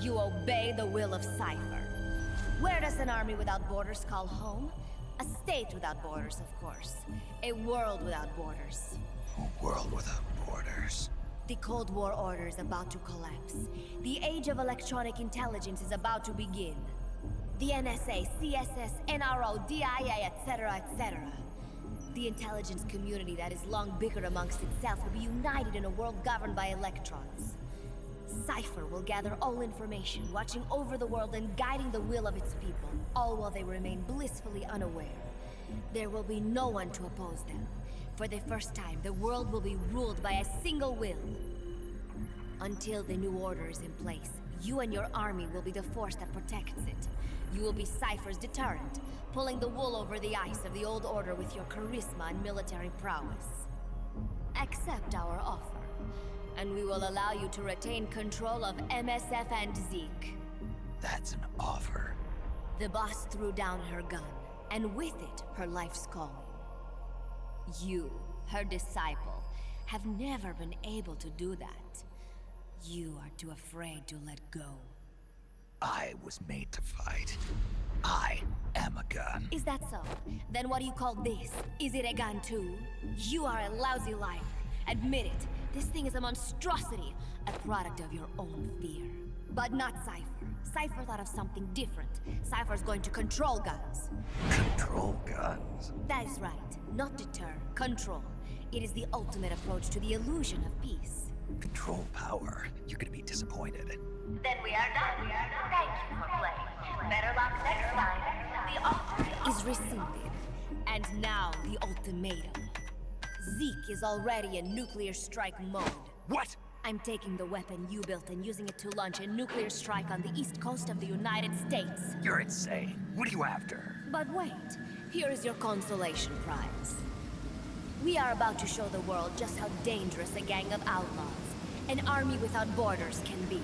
[SPEAKER 10] you obey the will of Cypher. Where does an army without borders call home? A state without borders, of course. A world without borders.
[SPEAKER 7] A world without borders.
[SPEAKER 10] The Cold War order is about to collapse. The age of electronic intelligence is about to begin. The NSA, CSS, NRO, DIA, etc., etc. The intelligence community that has long bickered amongst itself will be united in a world governed by electrons. Cypher will gather all information, watching over the world and guiding the will of its people, all while they remain blissfully unaware. There will be no one to oppose them. For the first time, the world will be ruled by a single will. Until the new order is in place, you and your army will be the force that protects it. You will be Cypher's deterrent, pulling the wool over the eyes of the old order with your charisma and military prowess. Accept our offer, and we will allow you to retain control of MSF and Zeke.
[SPEAKER 7] That's an offer.
[SPEAKER 10] The boss threw down her gun, and with it, her life's calling. You, her disciple, have never been able to do that. You are too afraid to let go.
[SPEAKER 7] I was made to fight. I am a gun.
[SPEAKER 10] Is that so? Then what do you call this? Is it a gun too? You are a lousy liar. Admit it. This thing is a monstrosity. A product of your own fear. But not Cypher. Cypher thought of something different. Cypher's going to control guns.
[SPEAKER 7] Control guns?
[SPEAKER 10] That is right. Not deter. Control. It is the ultimate approach to the illusion of peace.
[SPEAKER 7] Control power. You're gonna be disappointed.
[SPEAKER 10] Then we are done. Thank you for playing. Better luck next time. The offer is rescinded. And now the ultimatum. Zeke is already in nuclear strike mode.
[SPEAKER 7] What?
[SPEAKER 10] I'm taking the weapon you built and using it to launch a nuclear strike on the east coast of the United States.
[SPEAKER 7] You're insane. What are you after?
[SPEAKER 10] But wait, here is your consolation prize. We are about to show the world just how dangerous a gang of outlaws, an army without borders can be.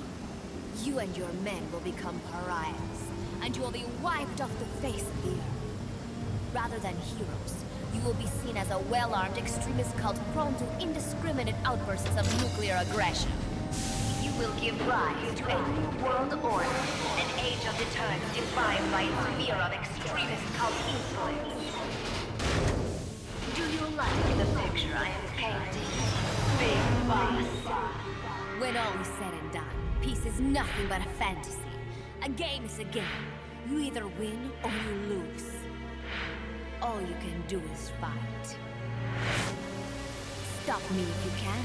[SPEAKER 10] You and your men will become pariahs, and you will be wiped off the face of the earth. Rather than heroes, You will be seen as a well-armed extremist cult prone to indiscriminate outbursts of nuclear aggression. You will give rise to a new world order, an age of deterrence defined by its fear of extremist cult influence. Do you like the picture I am painting, Big Boss? When all is said and done, peace is nothing but a fantasy. A game is a game. You either win or you lose. All you can do is fight. Stop me if you can.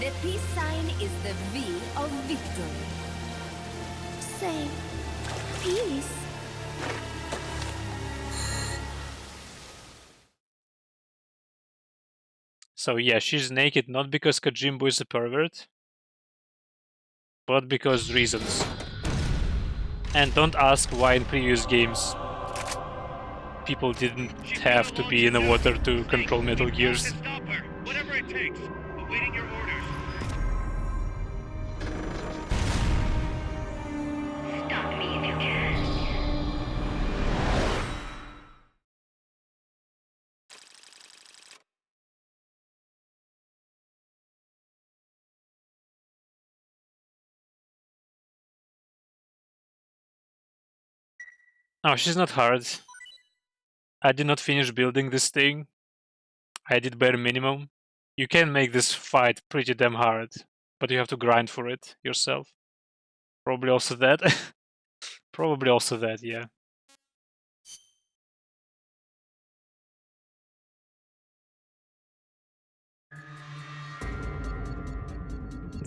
[SPEAKER 10] The peace sign is the V of victory. Say, peace.
[SPEAKER 1] So yeah, she's naked not because Kojimbo is a pervert, but because reasons. And don't ask why in previous games people didn't have to be in the water to control Metal Gears.
[SPEAKER 2] Whatever it takes. Awaiting your orders.
[SPEAKER 4] Stop me if you can.
[SPEAKER 1] No, she's not hard. I did not finish building this thing. I did bare minimum. You can make this fight pretty damn hard, but you have to grind for it yourself. Probably also that. Probably also that, yeah.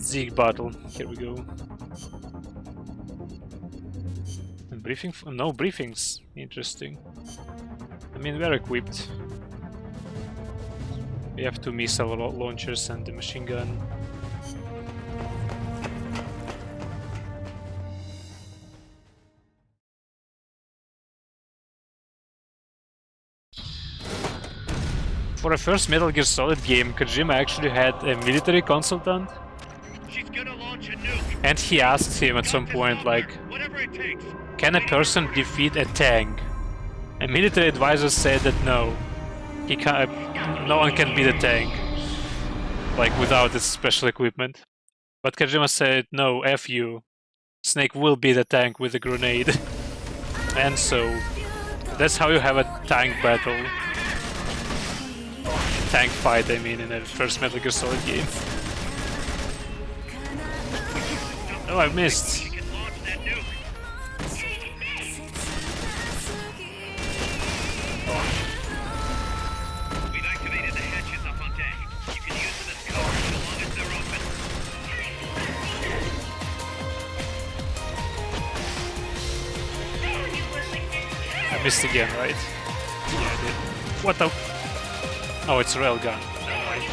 [SPEAKER 1] Zeke battle. Here we go. And briefing? No briefings. Interesting. I mean, we're equipped. We have 2 missile launchers and the machine gun. For a first Metal Gear Solid game, Kojima actually had a military consultant.
[SPEAKER 2] She's gonna launch a nuke.
[SPEAKER 1] And he asked him at some point, like,
[SPEAKER 2] Whatever it takes.
[SPEAKER 1] can a person defeat a tank? A military advisor said that no. He can't, no one can beat a tank, like without this special equipment. But Kojima said, no, F you. Snake will beat a tank with a grenade. And so, that's how you have a tank battle. Tank fight, I mean, in a first Metal Gear Solid game. Oh, I missed.
[SPEAKER 2] She can launch that nuke. We've activated the hatches up on deck. You can use them as cover so long as they're open.
[SPEAKER 1] I missed again, right? Yeah, I did. What the? Oh, it's a railgun. Never mind.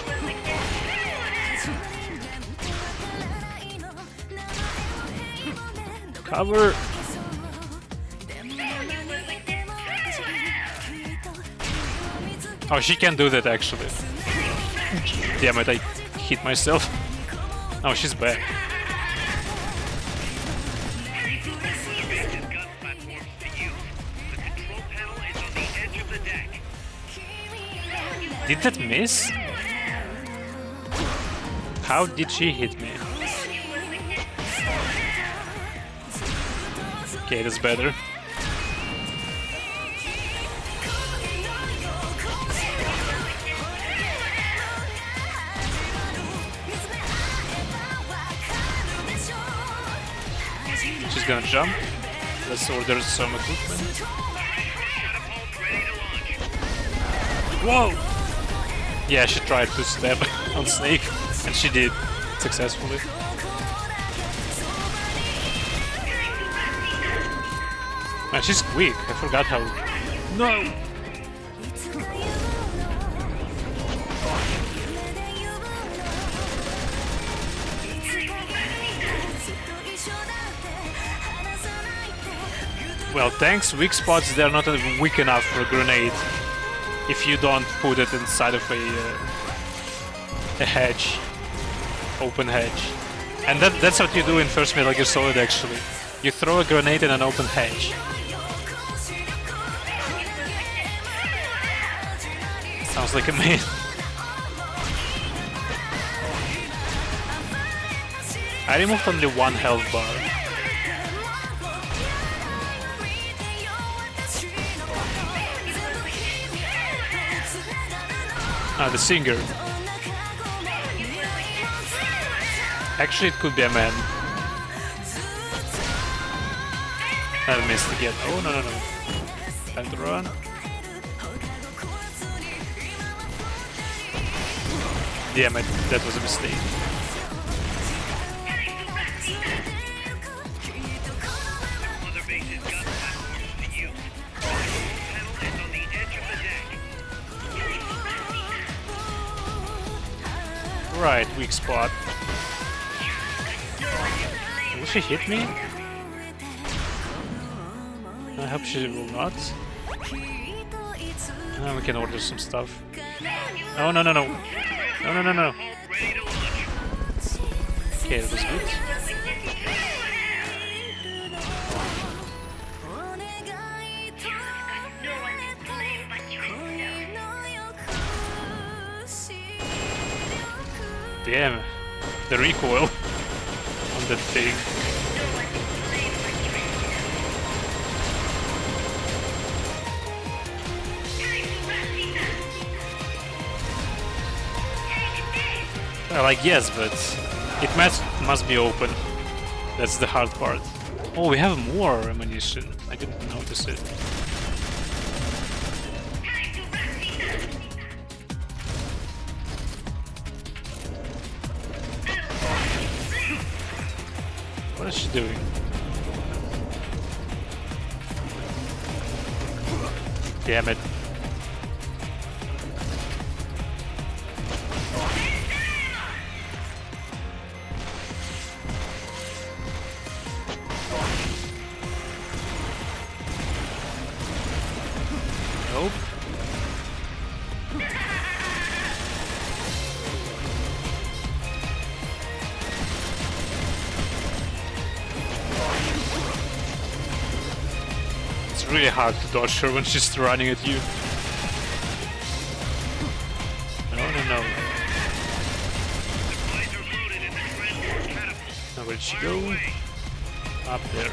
[SPEAKER 1] Cover! Oh, she can do that actually. Damn it, I hit myself. Oh, she's back.
[SPEAKER 2] Gun platforms to use. The control panel is on the edge of the deck.
[SPEAKER 1] Did that miss? How did she hit me? Okay, that's better. She's gonna jump. Let's order some equipment. Whoa! Yeah, she tried to stab on Snake, and she did successfully. Man, she's quick. I forgot how. No! Well, tanks' weak spots, they're not weak enough for a grenade if you don't put it inside of a hedge, open hedge. And that's what you do in first Metal Gear Solid actually. You throw a grenade in an open hedge. Sounds like a main. I removed only one health bar. Ah, the singer. Actually, it could be a man. I missed again. Oh, no, no, no. Time to run. Damn it, that was a mistake. Right, weak spot. Will she hit me? I hope she will not. We can order some stuff. Oh, no, no, no. No, no, no, no. Okay, that was good. Damn, the recoil on that thing. Like, yes, but it must be open. That's the hard part. Oh, we have more ammunition. I didn't notice it. What is she doing? Damn it. Nope. It's really hard to dodge her when she's running at you. No, no, no. Now where did she go? Up there.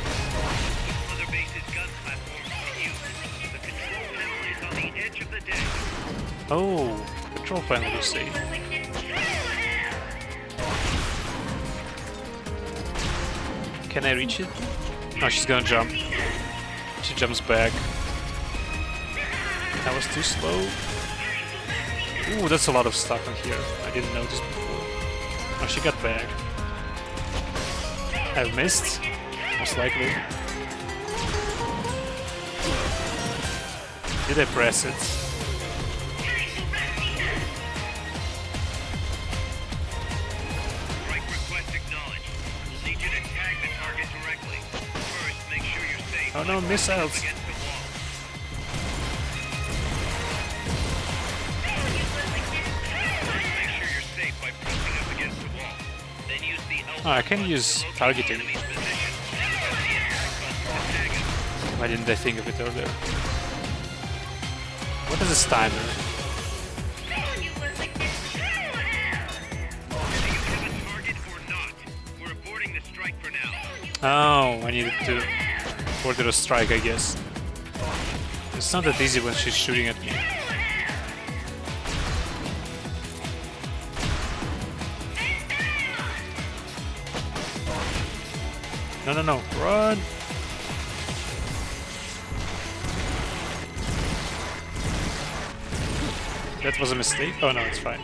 [SPEAKER 1] Oh, control panel, you say. Can I reach it? No, she's gonna jump. She jumps back. That was too slow. Ooh, that's a lot of stuff in here. I didn't notice before. Oh, she got back. I've missed, most likely. Did I press it? Oh no, missiles! Oh, I can use targeting. Why didn't I think of it earlier? What is this timer? Oh, I needed to order a strike, I guess. It's not that easy when she's shooting at me. No, no, no, run! That was a mistake? Oh no, it's fine.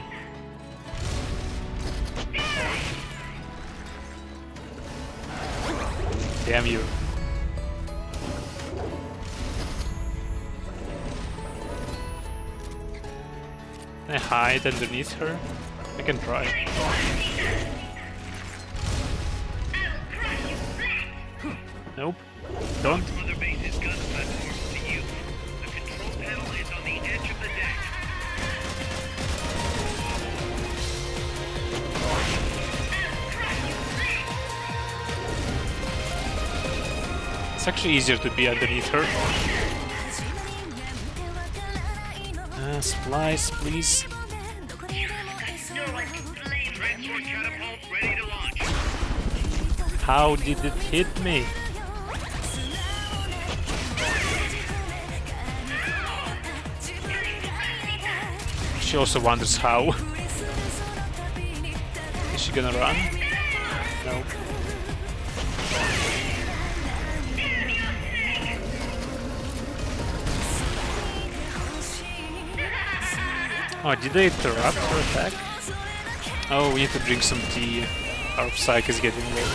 [SPEAKER 1] Damn you. Can I hide underneath her? I can try. Nope. Don't. It's actually easier to be underneath her. Supplies, please.
[SPEAKER 2] Transport catapult ready to launch.
[SPEAKER 1] How did it hit me? She also wonders how. Is she gonna run? No. Oh, did they interrupt her attack? Oh, we need to drink some tea. Our psych is getting low.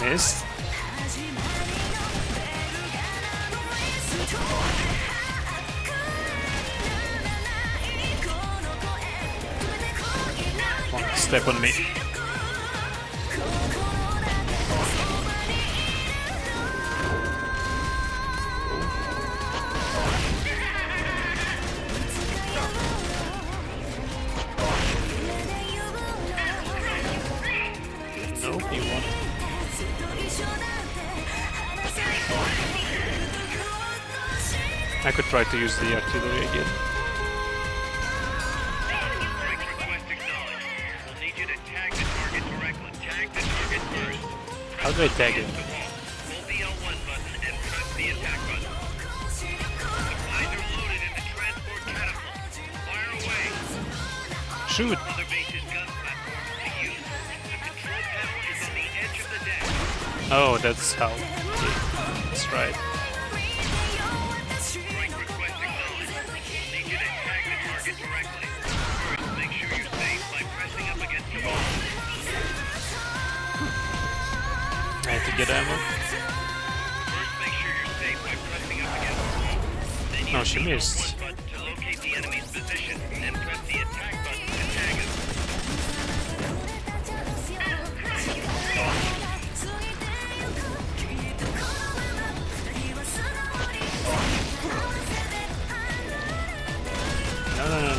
[SPEAKER 1] Missed. Come on, step on me. Nope, he won. I could try to use the artillery again.
[SPEAKER 2] Request acknowledged. We'll need you to tag the target directly. Tag the target first.
[SPEAKER 1] How do I tag it?
[SPEAKER 2] Hold the L1 button and press the attack button. Supplies are loaded in the transport catapult. Fire away.
[SPEAKER 1] Shoot!
[SPEAKER 2] Other base's gun platforms to use. The control panel is on the edge of the deck.
[SPEAKER 1] Oh, that's how. Okay. That's right.
[SPEAKER 2] Strike request acknowledged. We'll need you to tag the target directly. First, make sure you're safe by pressing up against the wall.
[SPEAKER 1] I have to get ammo.
[SPEAKER 2] First, make sure you're safe by pressing up against the wall. Then
[SPEAKER 1] Oh,
[SPEAKER 2] use
[SPEAKER 1] she
[SPEAKER 2] the
[SPEAKER 1] missed.
[SPEAKER 2] L1 button to locate the enemy's position, and press the attack button to tag him.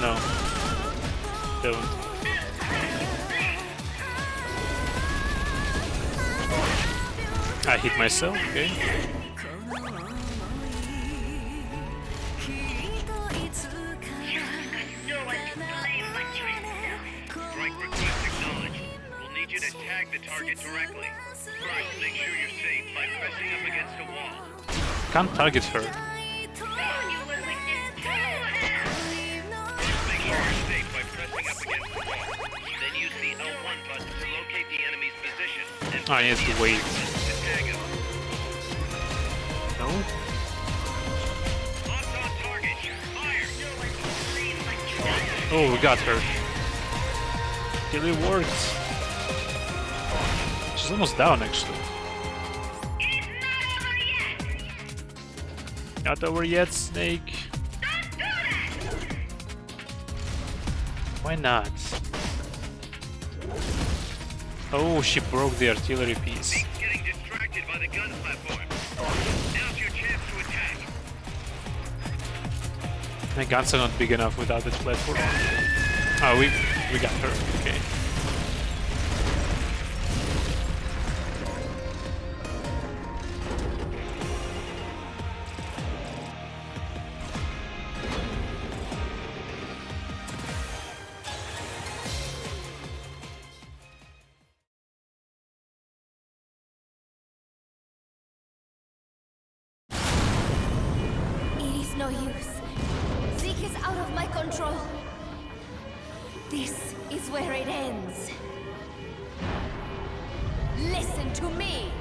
[SPEAKER 1] No. Don't. I hit myself, okay.
[SPEAKER 2] Strike request acknowledged. We'll need you to tag the target directly. First, make sure you're safe by pressing up against a wall.
[SPEAKER 1] Can't target her.
[SPEAKER 2] First, make sure you're safe by pressing up against the wall. Then use the L1 button to locate the enemy's position. And
[SPEAKER 1] I need to wait.
[SPEAKER 2] to tag him.
[SPEAKER 1] No?
[SPEAKER 2] Locked on target. Fire.
[SPEAKER 1] Oh, we got her. It really worked. She's almost down, actually. Not over yet, Snake. Why not? Oh, she broke the artillery piece.
[SPEAKER 2] Snake's getting distracted by the gun platform. Now's your chance to attack.
[SPEAKER 1] My guns are not big enough without this platform. Oh, we got her. Okay.
[SPEAKER 10] It is no use. Zeke is out of my control. This is where it ends. Listen to me,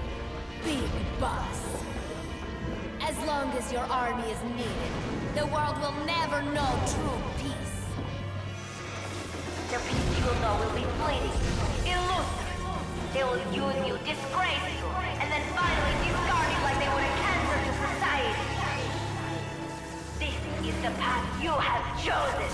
[SPEAKER 10] Big Boss. As long as your army is needed, the world will never know true peace.
[SPEAKER 4] The peace you will know will be fleeting, illusory. They will use you, disgrace you, and then finally discard you like they were a cancer to society. This is the path you have chosen.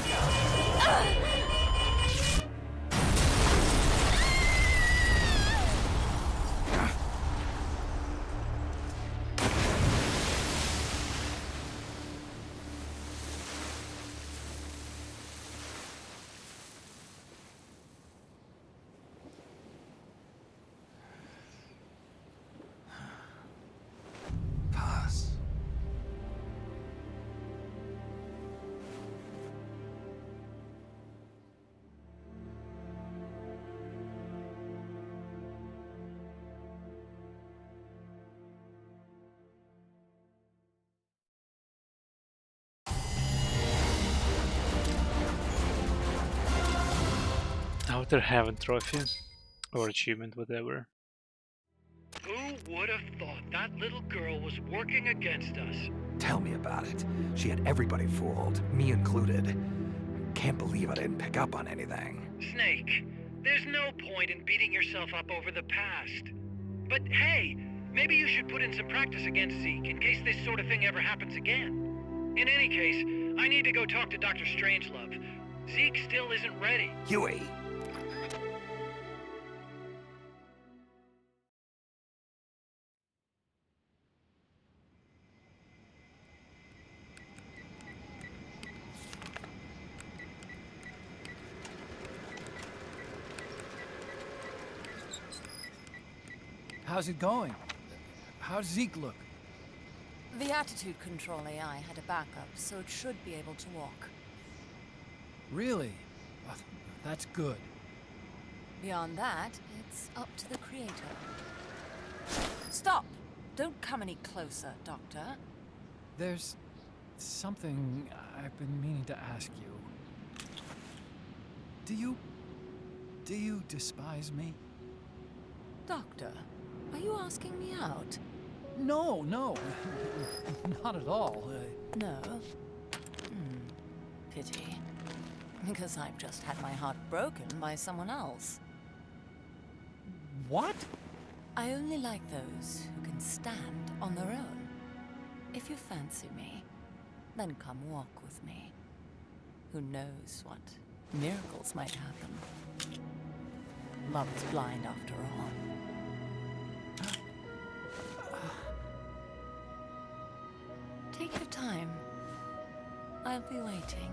[SPEAKER 1] Outer Heaven trophy. Or achievement, whatever.
[SPEAKER 2] Who would have thought that little girl was working against us?
[SPEAKER 7] Tell me about it. She had everybody fooled, me included. Can't believe I didn't pick up on anything.
[SPEAKER 2] Snake, there's no point in beating yourself up over the past. But hey, maybe you should put in some practice against Zeke in case this sort of thing ever happens again. In any case, I need to go talk to Dr. Strangelove. Zeke still isn't ready.
[SPEAKER 7] Huey!
[SPEAKER 5] How's it going? How's Zeke look?
[SPEAKER 11] The attitude control AI had a backup, so it should be able to walk.
[SPEAKER 5] Really? Well, that's good.
[SPEAKER 11] Beyond that, it's up to the creator. Stop! Don't come any closer, Doctor.
[SPEAKER 5] There's something I've been meaning to ask you. Do you despise me?
[SPEAKER 11] Doctor, are you asking me out?
[SPEAKER 5] No, not at all.
[SPEAKER 11] No? Pity. Because I've just had my heart broken by someone else.
[SPEAKER 5] What?
[SPEAKER 11] I only like those who can stand on their own. If you fancy me, then come walk with me. Who knows what miracles might happen. Love is blind after all. Take your time. I'll be waiting.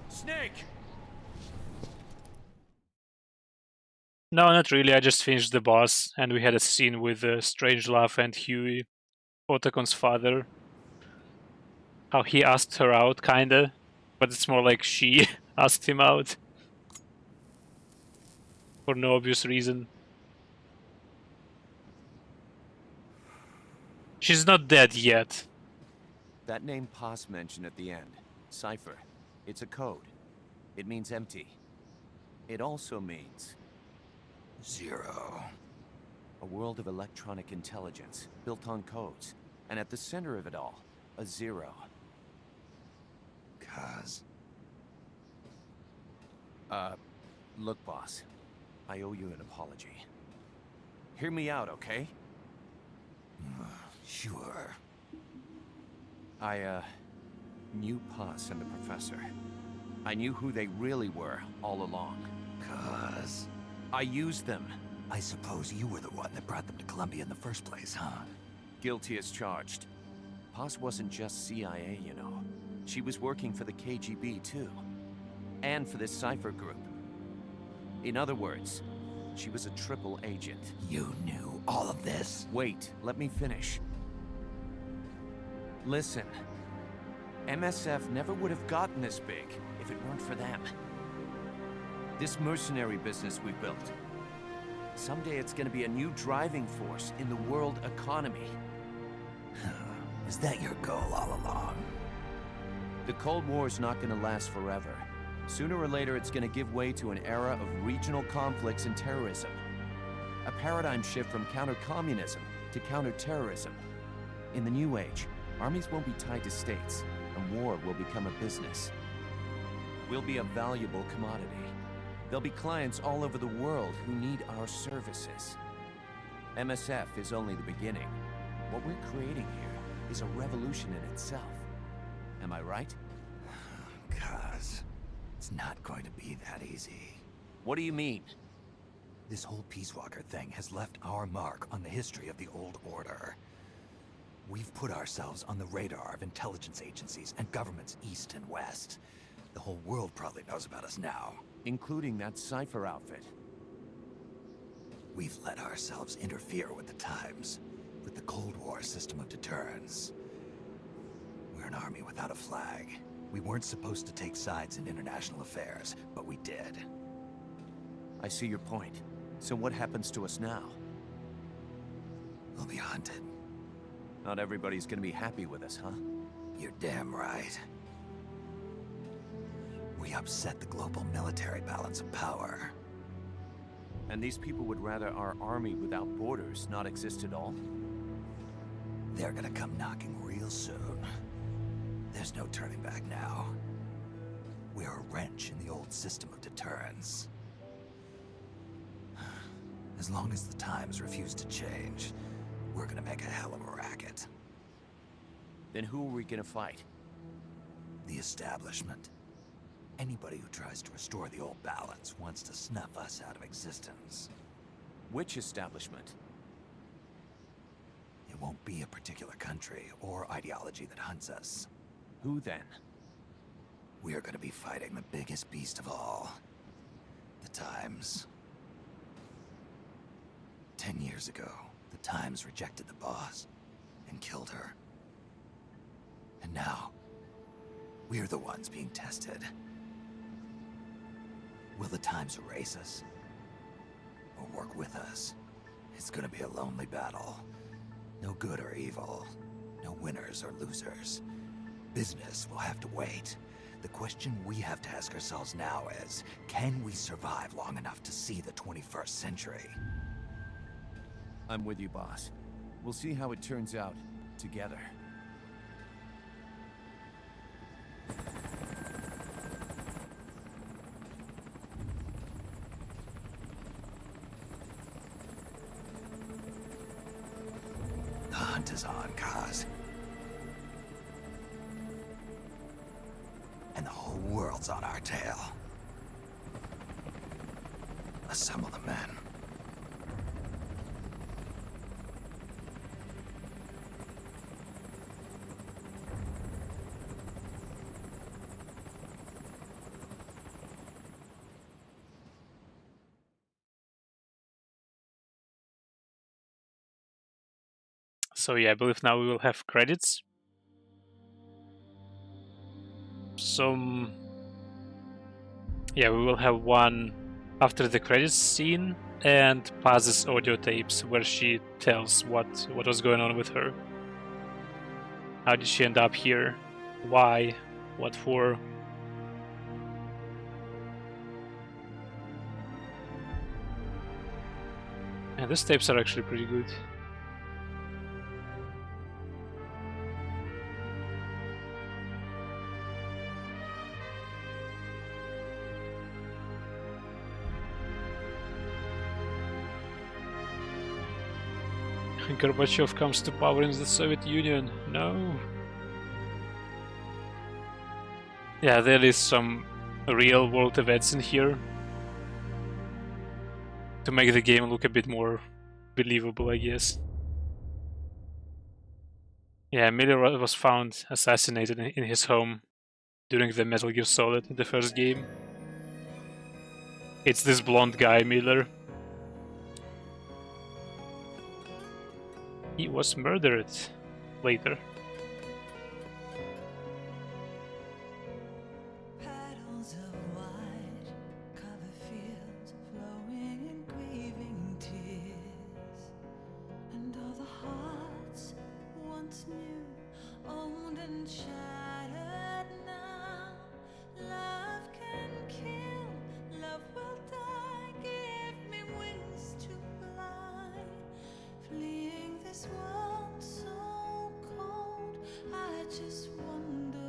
[SPEAKER 3] Snake!
[SPEAKER 1] No, not really. I just finished the boss, and we had a scene with Strangelove and Huey, Otacon's father. How he asked her out, kinda, but it's more like she asked him out. For no obvious reason. She's not dead yet.
[SPEAKER 3] That name Paz mentioned at the end, Cipher. It's a code. It means empty. It also means...
[SPEAKER 7] 0.
[SPEAKER 3] A world of electronic intelligence, built on codes. And at the center of it all, a 0.
[SPEAKER 7] Cuz.
[SPEAKER 3] Look, boss. I owe you an apology. Hear me out, okay?
[SPEAKER 7] Sure.
[SPEAKER 3] I knew Paz and the professor. I knew who they really were all along.
[SPEAKER 7] Cuz.
[SPEAKER 3] I used them.
[SPEAKER 7] I suppose you were the one that brought them to Columbia in the first place, huh?
[SPEAKER 3] Guilty as charged. Paz wasn't just CIA, you know. She was working for the KGB, too. And for this Cipher group. In other words, she was a triple agent.
[SPEAKER 7] You knew all of this?
[SPEAKER 3] Wait, let me finish. Listen. MSF never would have gotten this big if it weren't for them. This mercenary business we built. Someday it's gonna be a new driving force in the world economy.
[SPEAKER 7] Is that your goal all along?
[SPEAKER 3] The Cold War's not gonna last forever. Sooner or later it's gonna give way to an era of regional conflicts and terrorism. A paradigm shift from counter-communism to counter-terrorism. In the new age, armies won't be tied to states, and war will become a business. We'll be a valuable commodity. There'll be clients all over the world who need our services. MSF is only the beginning. What we're creating here is a revolution in itself. Am I right?
[SPEAKER 7] Cuz. It's not going to be that easy.
[SPEAKER 3] What do you mean?
[SPEAKER 7] This whole Peace Walker thing has left our mark on the history of the Old Order. We've put ourselves on the radar of intelligence agencies and governments east and west. The whole world probably knows about us now.
[SPEAKER 3] Including that Cypher outfit.
[SPEAKER 7] We've let ourselves interfere with the times, with the Cold War system of deterrence. We're an army without a flag. We weren't supposed to take sides in international affairs, but we did.
[SPEAKER 3] I see your point. So what happens to us now?
[SPEAKER 7] We'll be hunted.
[SPEAKER 3] Not everybody's gonna be happy with us, huh?
[SPEAKER 7] You're damn right. We upset the global military balance of power.
[SPEAKER 3] And these people would rather our army without borders not exist at all?
[SPEAKER 7] They're gonna come knocking real soon. There's no turning back now. We're a wrench in the old system of deterrence. As long as the times refuse to change, we're gonna make a hell of a racket.
[SPEAKER 3] Then who are we gonna fight?
[SPEAKER 7] The establishment. Anybody who tries to restore the old balance wants to snuff us out of existence.
[SPEAKER 3] Which establishment?
[SPEAKER 7] It won't be a particular country or ideology that hunts us.
[SPEAKER 3] Who then?
[SPEAKER 7] We are going to be fighting the biggest beast of all. The Times. 10 years ago, the Times rejected the boss and killed her. And now, we're the ones being tested. Will the Times erase us? Or work with us? It's gonna be a lonely battle. No good or evil. No winners or losers. Business will have to wait. The question we have to ask ourselves now is, can we survive long enough to see the 21st century?
[SPEAKER 3] I'm with you, boss. We'll see how it turns out together.
[SPEAKER 7] The hunt is on, Kaz. And the whole world's on our tail. Assemble the men.
[SPEAKER 1] So yeah, I believe now we will have credits. Yeah, we will have one after the credits scene and Paz's audio tapes where she tells what was going on with her. How did she end up here? Why? What for? And these tapes are actually pretty good. Gorbachev comes to power in the Soviet Union. No. Yeah, there is some real world events in here to make the game look a bit more believable, I guess. Yeah, Miller was found assassinated in his home during the Metal Gear Solid, the first game. It's this blonde guy, Miller. He was murdered later.
[SPEAKER 6] Petals of white cover fields flowing in grieving tears, and all the hearts once new, owned and shattered now. Love can kill, love will die. Give me wings to fly, fleeing this world so cold. I just wonder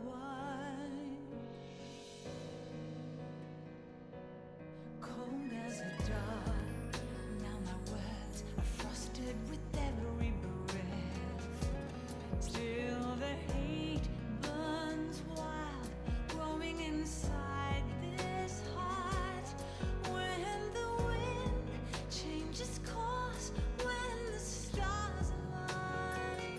[SPEAKER 6] why. Cold as a dog, now my words are frosted with every breath. Still the heat burns wild, growing inside this heart. When the wind changes course, when the stars align,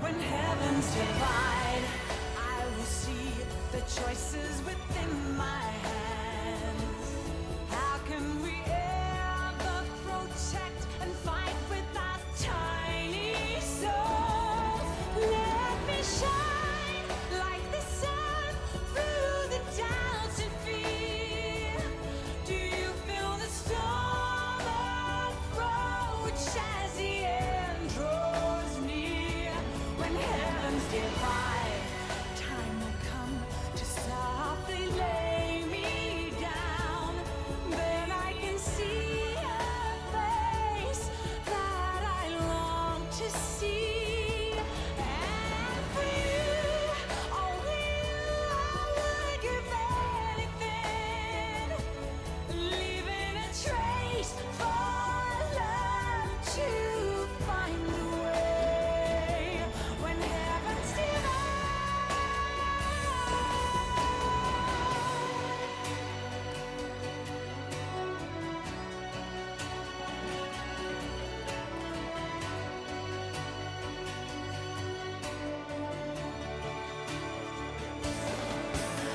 [SPEAKER 6] When heavens divide, I will see the choices within my hands. How can we ever protect and fight with our tiny souls? Let me shine like the sun through the doubts and fear. Do you feel the storm approach as the end draws near? When heavens divide, time will come to softly lay me down. Then I can see a face that I long to see. And for you, only you, I would give anything, leaving a trace for love to find the way. When heavens divide.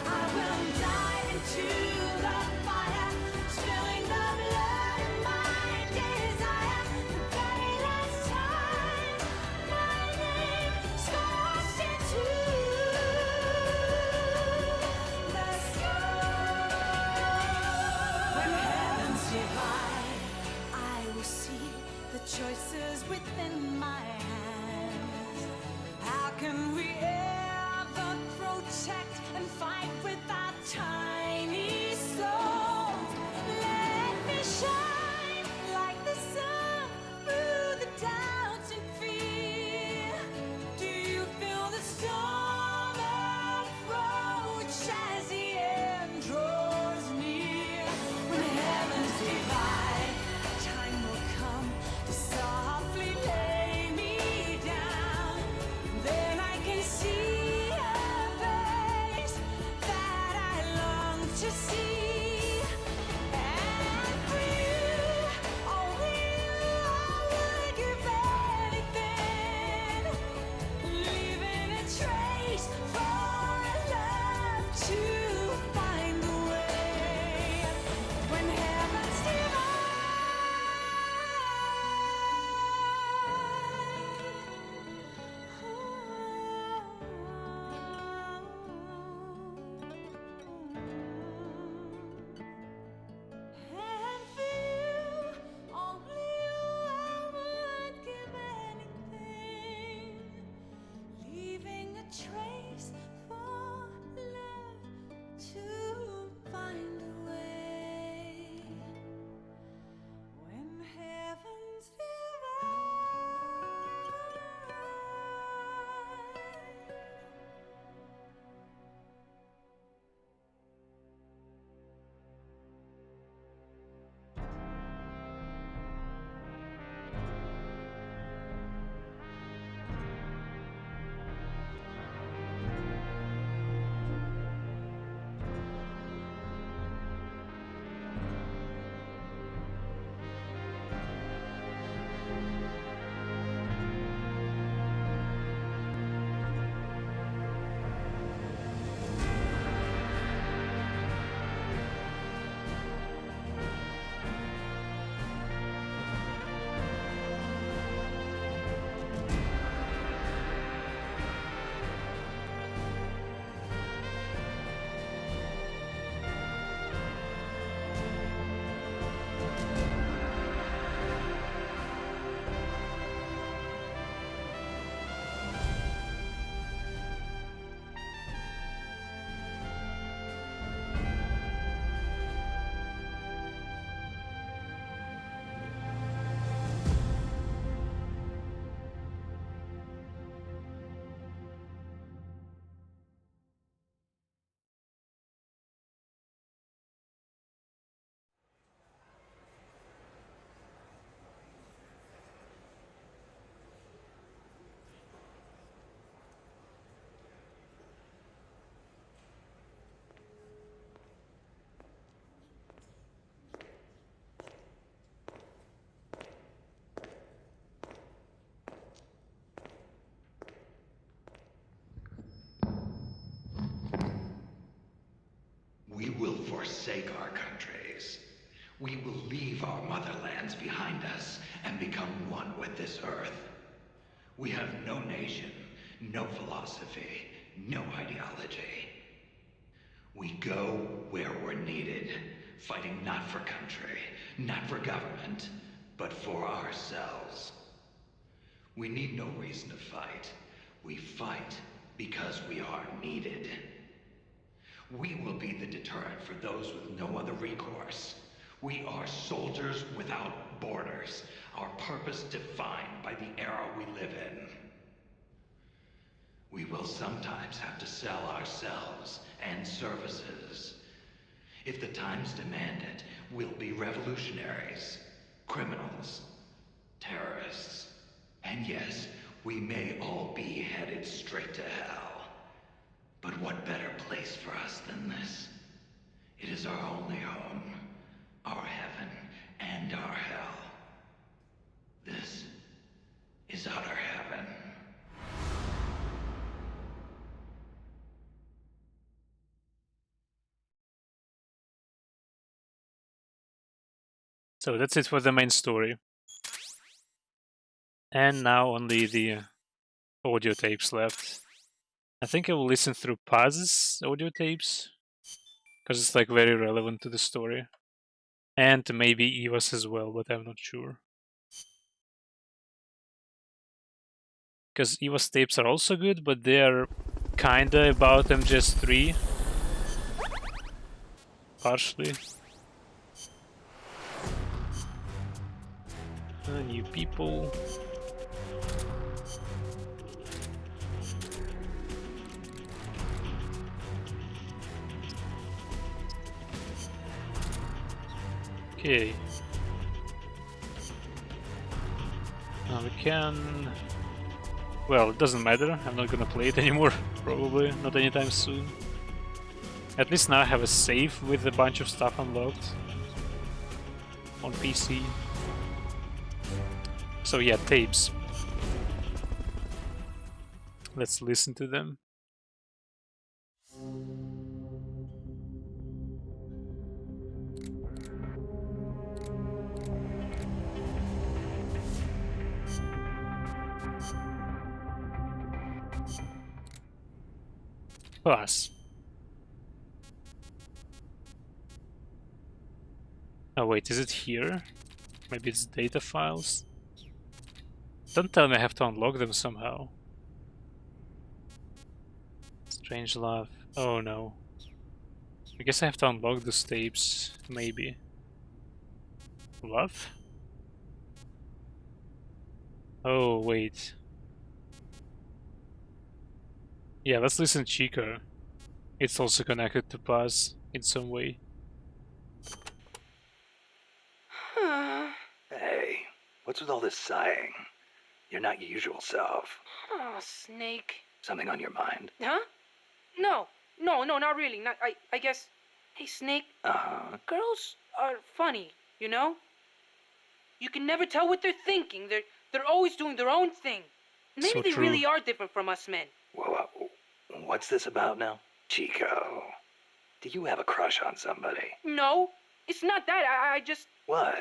[SPEAKER 6] I will dive into the fire, spilling the blood my desire. The very last time my name scorched into the sky. When heavens divide, I will see the choices within my hands. How can we ever protect and fight with our tiny souls? Let me shine like the sun through the doubts and fear. Do you feel the storm approach as the end draws near? When heavens divide, time will come to softly lay me down. Then I can see a face that I long to see. And for you, only you, I would give anything, leaving a trace for love to find the way. When heavens divide.
[SPEAKER 12] We will forsake our countries. We will leave our motherlands behind us and become one with this earth. We have no nation, no philosophy, no ideology. We go where we're needed, fighting not for country, not for government, but for ourselves. We need no reason to fight. We fight because we are needed. We will be the deterrent for those with no other recourse. We are soldiers without borders, our purpose defined by the era we live in. We will sometimes have to sell ourselves and services. If the times demand it, we'll be revolutionaries, criminals, terrorists. And yes, we may all be headed straight to hell. But what better place for us than this? It is our only home, our heaven and our hell. This is outer heaven.
[SPEAKER 1] So that's it for the main story. And now only the audio tapes left. I think I will listen through Paz's audio tapes, because it's like very relevant to the story. And maybe Eva's as well, but I'm not sure. Because Eva's tapes are also good, but they're kinda about MGS3. Partially. New people. Okay. Now we can... Well, it doesn't matter. I'm not gonna play it anymore. Probably. Not anytime soon. At least now I have a save with a bunch of stuff unlocked. On PC. So yeah, tapes. Let's listen to them. Pass. Oh wait, is it here? Maybe it's data files? Don't tell me I have to unlock them somehow. Strange love. Oh no. I guess I have to unlock those tapes, maybe. Love? Oh, wait. Yeah, let's listen to Chico. It's also connected to Paz in some way.
[SPEAKER 7] Hey, what's with all this sighing? You're not your usual self.
[SPEAKER 13] Oh, Snake.
[SPEAKER 7] Something on your mind?
[SPEAKER 13] Huh? No, not really. Not, I guess. Hey, Snake. Girls are funny, you know? You can never tell what they're thinking. They're always doing their own thing. Maybe
[SPEAKER 1] So
[SPEAKER 13] they
[SPEAKER 1] true.
[SPEAKER 13] really are different from us men.
[SPEAKER 7] Whoa, what's this about now? Chico, do you have a crush on somebody?
[SPEAKER 13] No, it's not that. I just.
[SPEAKER 7] What?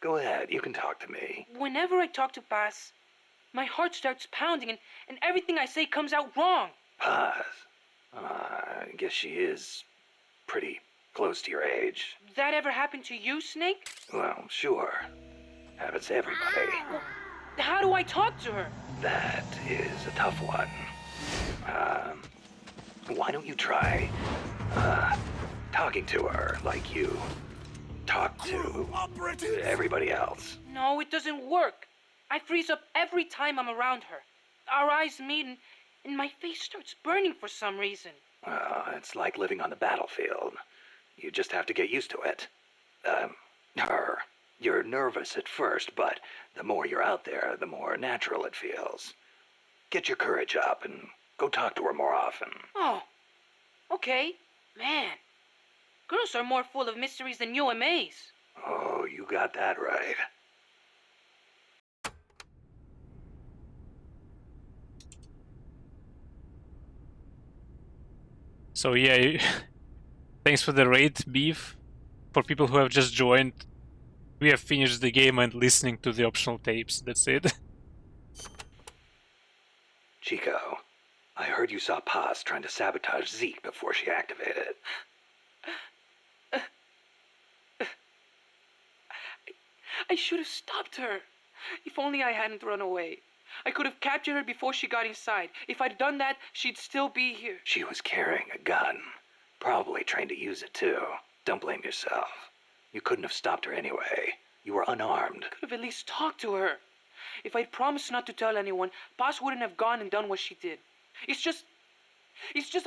[SPEAKER 7] Go ahead, you can talk to me.
[SPEAKER 13] Whenever I talk to Paz, my heart starts pounding and everything I say comes out wrong.
[SPEAKER 7] Paz. I guess she is pretty close to your age.
[SPEAKER 13] That ever happened to you, Snake?
[SPEAKER 7] Well, sure. Happens to everybody.
[SPEAKER 13] How do I talk to her?
[SPEAKER 7] That is a tough one. Why don't you try, talking to her like you talk to everybody else?
[SPEAKER 13] No, it doesn't work. I freeze up every time I'm around her. Our eyes meet and my face starts burning for some reason.
[SPEAKER 7] It's like living on the battlefield. You just have to get used to it. You're nervous at first, but the more you're out there, the more natural it feels. Get your courage up and go talk to her more often.
[SPEAKER 13] Oh, okay. Man, girls are more full of mysteries than UMAs.
[SPEAKER 7] Oh, you got that right.
[SPEAKER 1] So yeah, Thanks for the raid, Beef. For people who have just joined, we have finished the game and listening to the optional tapes. That's it.
[SPEAKER 12] Chico, I heard you saw Paz trying to sabotage Zeke before she activated.
[SPEAKER 13] I should have stopped her. If only I hadn't run away. I could have captured her before she got inside. If I'd done that, she'd still be here.
[SPEAKER 12] She was carrying a gun. Probably trained to use it too. Don't blame yourself. You couldn't have stopped her anyway. You were unarmed.
[SPEAKER 13] Could have at least talked to her. If I'd promised not to tell anyone, Paz wouldn't have gone and done what she did. It's just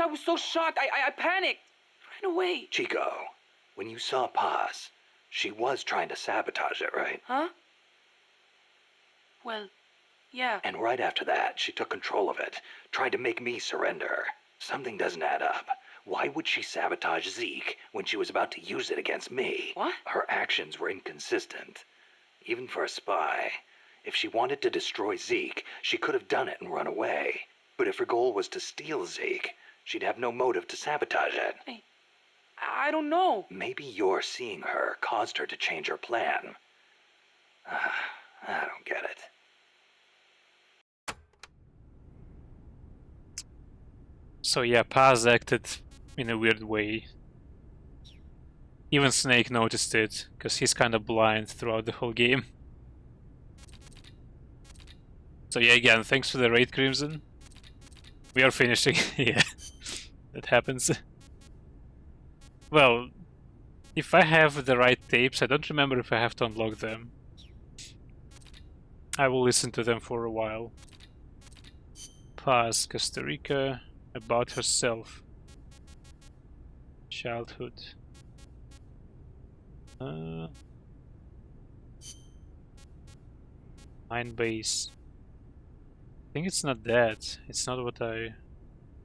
[SPEAKER 13] I was so shocked. I panicked. Ran away.
[SPEAKER 12] Chico, when you saw Paz, she was trying to sabotage it, right?
[SPEAKER 13] Huh? Well, yeah.
[SPEAKER 12] And right after that, she took control of it, tried to make me surrender. Something doesn't add up. Why would she sabotage Zeke when she was about to use it against me?
[SPEAKER 13] What?
[SPEAKER 12] Her actions were inconsistent. Even for a spy. If she wanted to destroy Zeke, she could have done it and run away. But if her goal was to steal Zeke, she'd have no motive to sabotage it.
[SPEAKER 13] I don't know.
[SPEAKER 12] Maybe your seeing her caused her to change her plan. I don't get it.
[SPEAKER 1] So yeah, Paz acted in a weird way. Even Snake noticed it, because he's kind of blind throughout the whole game. So yeah, again, thanks for the raid, Crimson. We are finishing. Yeah, that happens. Well, if I have the right tapes, I don't remember if I have to unlock them. I will listen to them for a while. Paz, Costa Rica, about herself. Childhood. Mine base. I think it's not that. It's not what I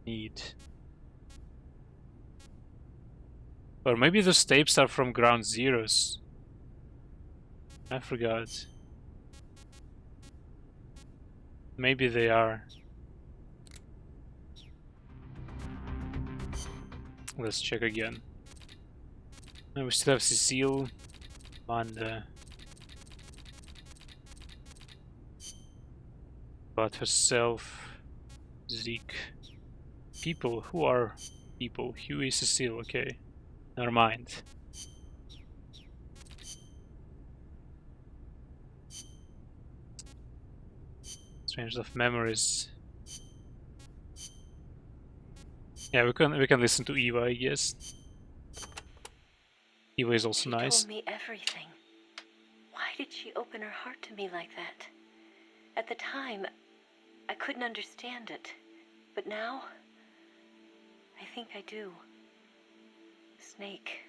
[SPEAKER 1] need. Or maybe those tapes are from Ground Zeroes. I forgot. Maybe they are. Let's check again. And we still have Cecile, Wanda. About herself, Zeke. People, who are people? Huey, Cecile, okay. Never mind. Strange of memories. Yeah, we can listen to Eva, I guess. Eva is also nice.
[SPEAKER 14] She told me everything. Why did she open her heart to me like that? At the time, I couldn't understand it. But now, I think I do. Snake,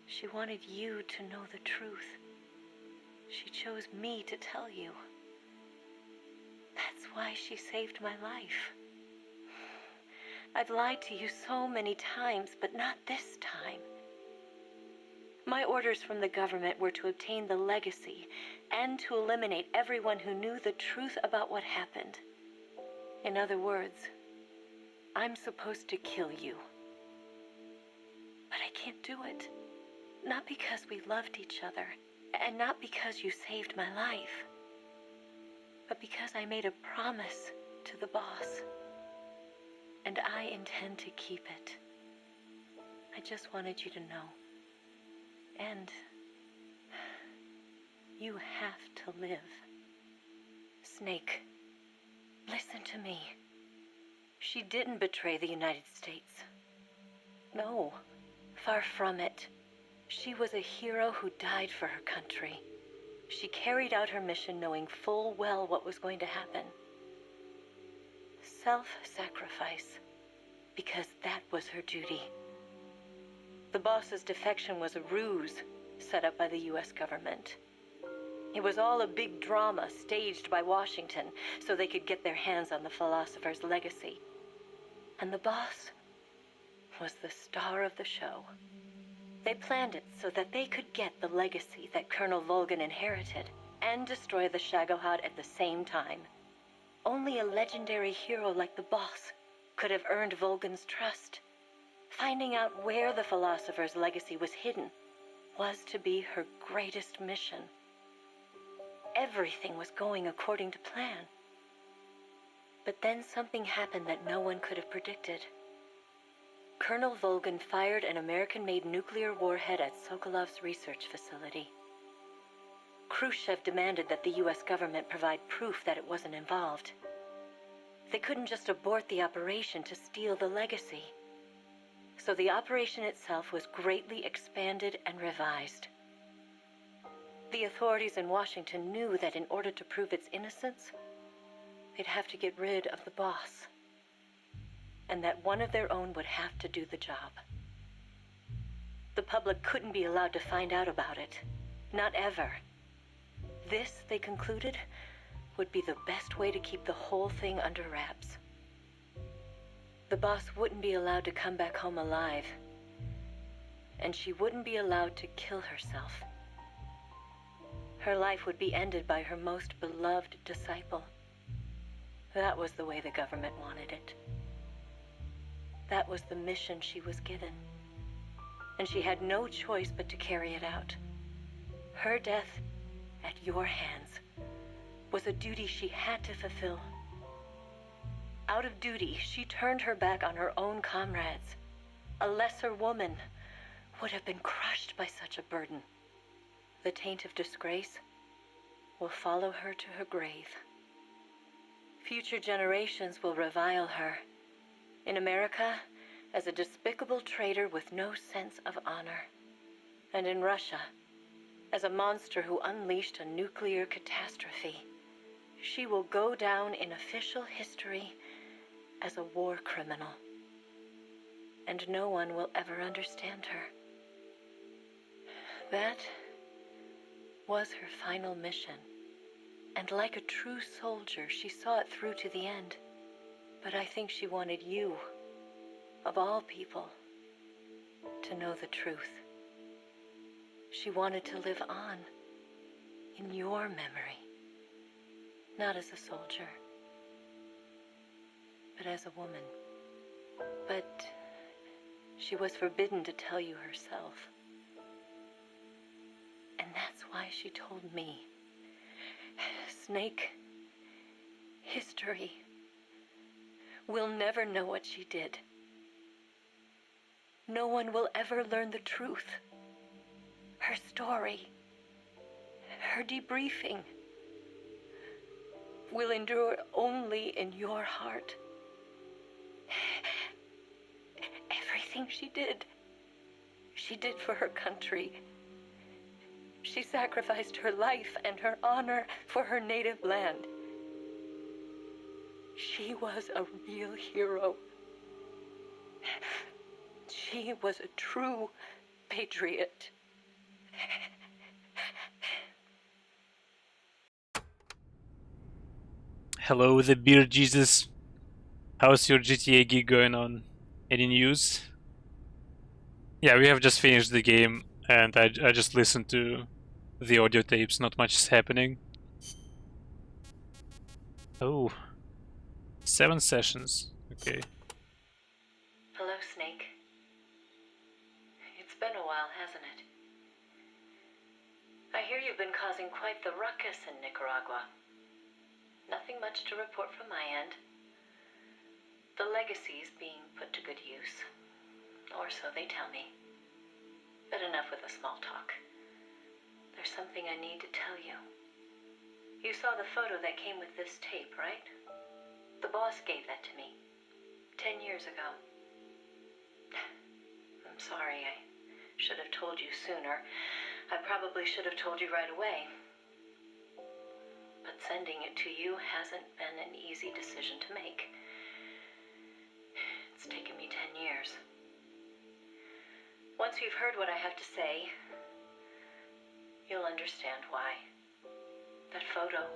[SPEAKER 14] she wanted you to know the truth. She chose me to tell you. That's why she saved my life. I've lied to you so many times, but not this time. My orders from the government were to obtain the legacy and to eliminate everyone who knew the truth about what happened. In other words, I'm supposed to kill you. But I can't do it. Not because we loved each other, and not because you saved my life, but because I made a promise to the boss. And I intend to keep it. I just wanted you to know. And you have to live. Snake, listen to me. She didn't betray the United States. No, far from it. She was a hero who died for her country. She carried out her mission knowing full well what was going to happen. Self-sacrifice, because that was her duty. The boss's defection was a ruse set up by the U.S. government. It was all a big drama staged by Washington so they could get their hands on the philosopher's legacy. And the boss was the star of the show. They planned it so that they could get the legacy that Colonel Volgan inherited and destroy the Shagohod at the same time. Only a legendary hero like the boss could have earned Volgan's trust. Finding out where the philosopher's legacy was hidden was to be her greatest mission. Everything was going according to plan. But then something happened that no one could have predicted. Colonel Volgan fired an American-made nuclear warhead at Sokolov's research facility. Khrushchev demanded that the US government provide proof that it wasn't involved. They couldn't just abort the operation to steal the legacy. So the operation itself was greatly expanded and revised. The authorities in Washington knew that in order to prove its innocence, they'd have to get rid of the boss, and that one of their own would have to do the job. The public couldn't be allowed to find out about it. Not ever. This, they concluded, would be the best way to keep the whole thing under wraps. The boss wouldn't be allowed to come back home alive, and she wouldn't be allowed to kill herself. Her life would be ended by her most beloved disciple. That was the way the government wanted it. That was the mission she was given. And she had no choice but to carry it out. Her death, at your hands, was a duty she had to fulfill. Out of duty, she turned her back on her own comrades. A lesser woman would have been crushed by such a burden. The taint of disgrace will follow her to her grave. Future generations will revile her. In America, as a despicable traitor with no sense of honor. And in Russia, as a monster who unleashed a nuclear catastrophe. She will go down in official history as a war criminal. And no one will ever understand her. That was her final mission. And like a true soldier, she saw it through to the end. But I think she wanted you, of all people, to know the truth. She wanted to live on in your memory, not as a soldier, but as a woman. But she was forbidden to tell you herself. And that's why she told me. Snake, history will never know what she did. No one will ever learn the truth. Her story, her debriefing, will endure only in your heart. Everything she did for her country. She sacrificed her life and her honor for her native land. She was a real hero. She was a true patriot.
[SPEAKER 1] Hello, the beer Jesus. How's your GTA gig going on? Any news? Yeah, we have just finished the game, and I just listened to the audio tapes. Not much is happening. Oh, 7 sessions. Okay.
[SPEAKER 14] Hello, Snake. It's been a while, hasn't it? I hear you've been causing quite the ruckus in Nicaragua. Nothing much to report from my end. The legacy's being put to good use. Or so they tell me. But enough with the small talk. There's something I need to tell you. You saw the photo that came with this tape, right? The boss gave that to me 10 years ago. I'm sorry, I should have told you sooner. I probably should have told you right away. But sending it to you hasn't been an easy decision to make. It's taken me 10 years. Once you've heard what I have to say, you'll understand why. That photo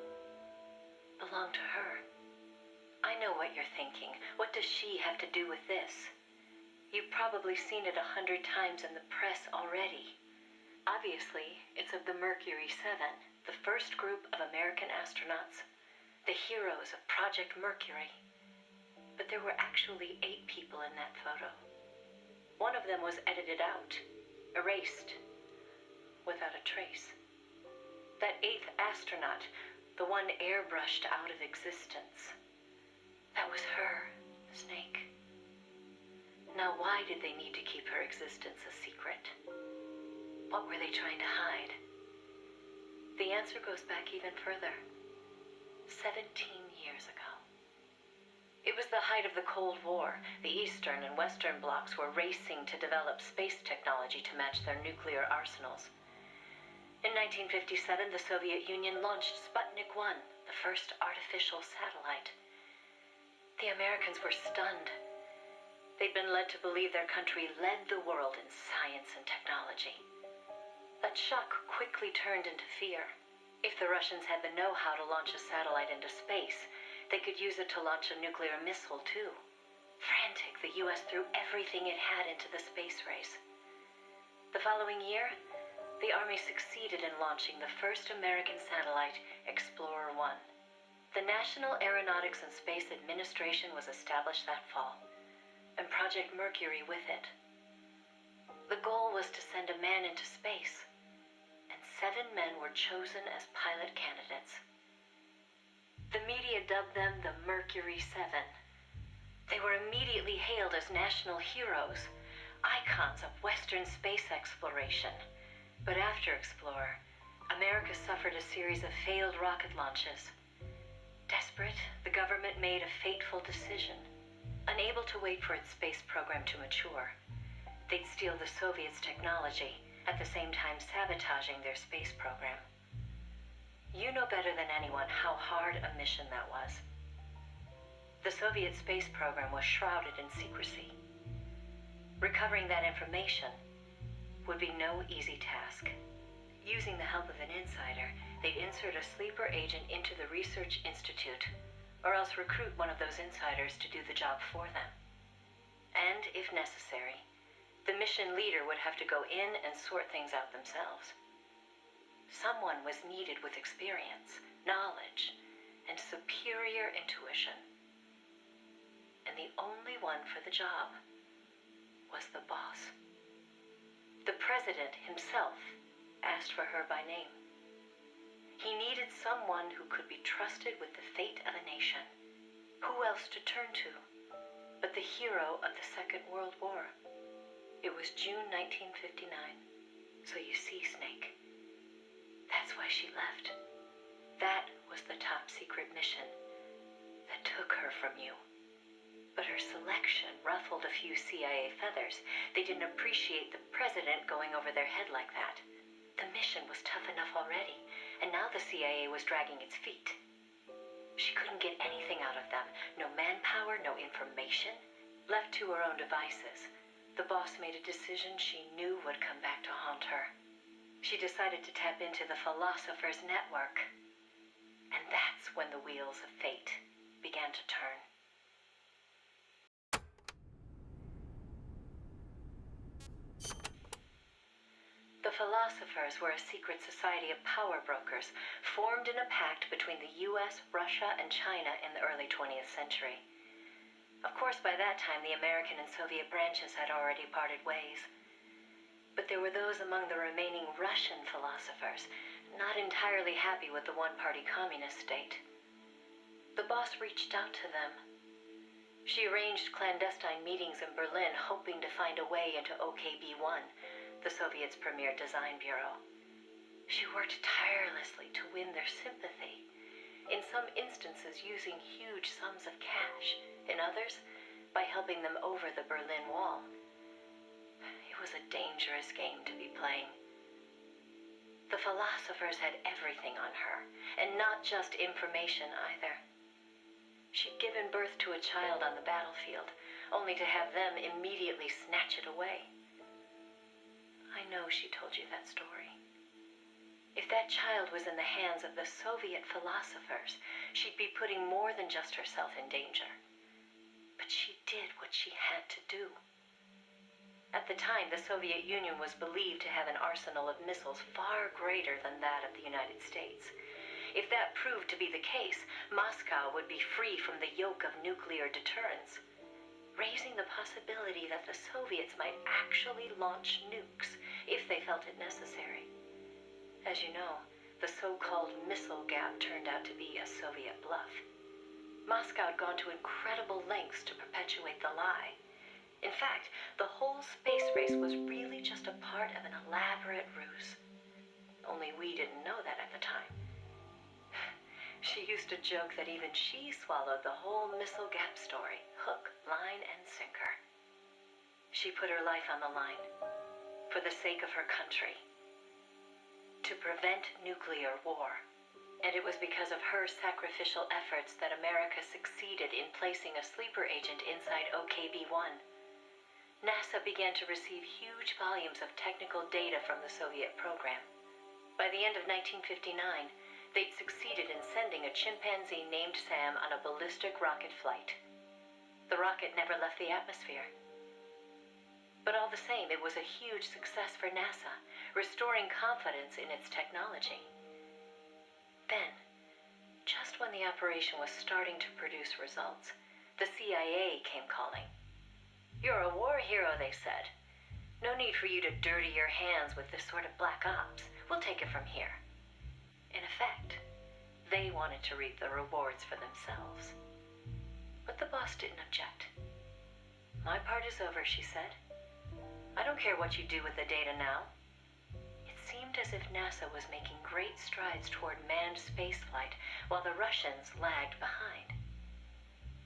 [SPEAKER 14] belonged to her. I know what you're thinking. What does she have to do with this? You've probably seen it 100 times in the press already. Obviously, it's of the Mercury 7, the first group of American astronauts, the heroes of Project Mercury. But there were actually 8 people in that photo. One of them was edited out, erased, without a trace. That 8th astronaut, the one airbrushed out of existence, that was her, Snake. Now, why did they need to keep her existence a secret? What were they trying to hide? The answer goes back even further. 17 years ago. It was the height of the Cold War. The Eastern and Western blocs were racing to develop space technology to match their nuclear arsenals. In 1957, the Soviet Union launched Sputnik 1, the first artificial satellite. The Americans were stunned. They'd been led to believe their country led the world in science and technology. That shock quickly turned into fear. If the Russians had the know-how to launch a satellite into space, they could use it to launch a nuclear missile, too. Frantic, the U.S. threw everything it had into the space race. The following year, the Army succeeded in launching the first American satellite, Explorer 1. The National Aeronautics and Space Administration was established that fall, and Project Mercury with it. The goal was to send a man into space, and 7 men were chosen as pilot candidates. The media dubbed them the Mercury 7. They were immediately hailed as national heroes, icons of Western space exploration. But after Explorer, America suffered a series of failed rocket launches. Desperate, the government made a fateful decision. Unable to wait for its space program to mature, they'd steal the Soviets' technology, at the same time sabotaging their space program. You know better than anyone how hard a mission that was. The Soviet space program was shrouded in secrecy. Recovering that information would be no easy task. Using the help of an insider, they'd insert a sleeper agent into the research institute, or else recruit one of those insiders to do the job for them. And, if necessary, the mission leader would have to go in and sort things out themselves. Someone was needed with experience, knowledge, and superior intuition. And the only one for the job was the boss. The president himself asked for her by name. He needed someone who could be trusted with the fate of a nation. Who else to turn to but the hero of the Second World War? It was June 1959. So you see, Snake, that's why she left. That was the top secret mission that took her from you. But her selection ruffled a few CIA feathers. They didn't appreciate the president going over their head like that. The mission was tough enough already, and now the CIA was dragging its feet. She couldn't get anything out of them. No manpower, no information. Left to her own devices, the boss made a decision she knew would come back to haunt her. She decided to tap into the Philosopher's Network. And that's when the wheels of fate began to turn. The Philosophers were a secret society of power brokers formed in a pact between the US, Russia, and China in the early 20th century. Of course, by that time, the American and Soviet branches had already parted ways. But there were those among the remaining Russian philosophers not entirely happy with the one-party communist state. The boss reached out to them. She arranged clandestine meetings in Berlin, hoping to find a way into OKB-1, the Soviets' premier design bureau. She worked tirelessly to win their sympathy, in some instances using huge sums of cash, in others by helping them over the Berlin Wall. It was a dangerous game to be playing. The Philosophers had everything on her, and not just information either. She'd given birth to a child on the battlefield, only to have them immediately snatch it away. I know she told you that story. If that child was in the hands of the Soviet philosophers, she'd be putting more than just herself in danger. But she did what she had to do. At the time, the Soviet Union was believed to have an arsenal of missiles far greater than that of the United States. If that proved to be the case, Moscow would be free from the yoke of nuclear deterrence. raising the possibility that the Soviets might actually launch nukes if they felt it necessary. As you know, the so-called missile gap turned out to be a Soviet bluff. Moscow had gone to incredible lengths to perpetuate the lie. In fact, the whole space race was really just a part of an elaborate ruse. Only we didn't know that at the time. She used to joke that even she swallowed the whole missile gap story, hook, line, and sinker. She put her life on the line, for the sake of her country, to prevent nuclear war. And it was because of her sacrificial efforts that America succeeded in placing a sleeper agent inside OKB-1. NASA began to receive huge volumes of technical data from the Soviet program. By the end of 1959, they'd succeeded in sending a chimpanzee named Sam on a ballistic rocket flight. The rocket never left the atmosphere. But all the same, it was a huge success for NASA, restoring confidence in its technology. Then, just when the operation was starting to produce results, the CIA came calling. "You're a war hero," they said. "No need for you to dirty your hands with this sort of black ops. We'll take it from here." In effect, they wanted to reap the rewards for themselves. But the boss didn't object. "My part is over," she said. "I don't care what you do with the data now." It seemed as if NASA was making great strides toward manned spaceflight, while the Russians lagged behind.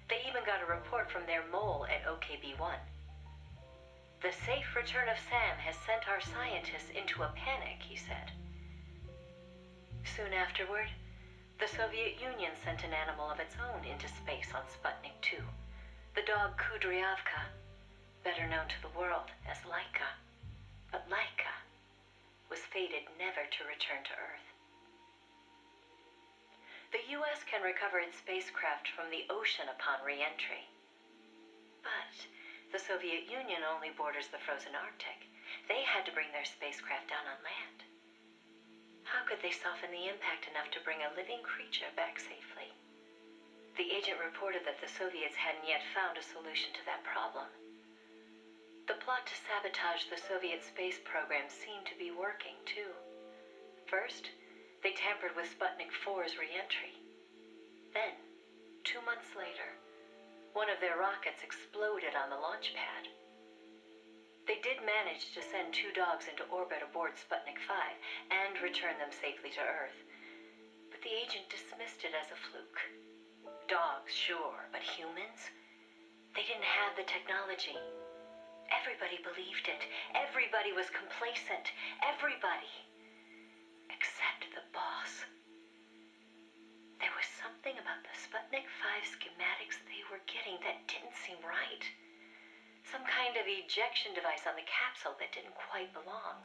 [SPEAKER 14] They even got a report from their mole at OKB-1. "The safe return of Sam has sent our scientists into a panic," he said. Soon afterward, the Soviet Union sent an animal of its own into space on Sputnik 2, the dog Kudryavka, better known to the world as Laika. But Laika was fated never to return to Earth. The U.S. can recover its spacecraft from the ocean upon re-entry. But the Soviet Union only borders the frozen Arctic. They had to bring their spacecraft down on land. How could they soften the impact enough to bring a living creature back safely? The agent reported that the Soviets hadn't yet found a solution to that problem. The plot to sabotage the Soviet space program seemed to be working, too. First, they tampered with Sputnik 4's re-entry. Then, 2 months later, one of their rockets exploded on the launch pad. They did manage to send 2 dogs into orbit aboard Sputnik 5 and return them safely to Earth. But the agent dismissed it as a fluke. Dogs, sure, but humans? They didn't have the technology. Everybody believed it. Everybody was complacent. Everybody. Except the boss. There was something about the Sputnik 5 schematics they were getting that didn't seem right. Some kind of ejection device on the capsule that didn't quite belong.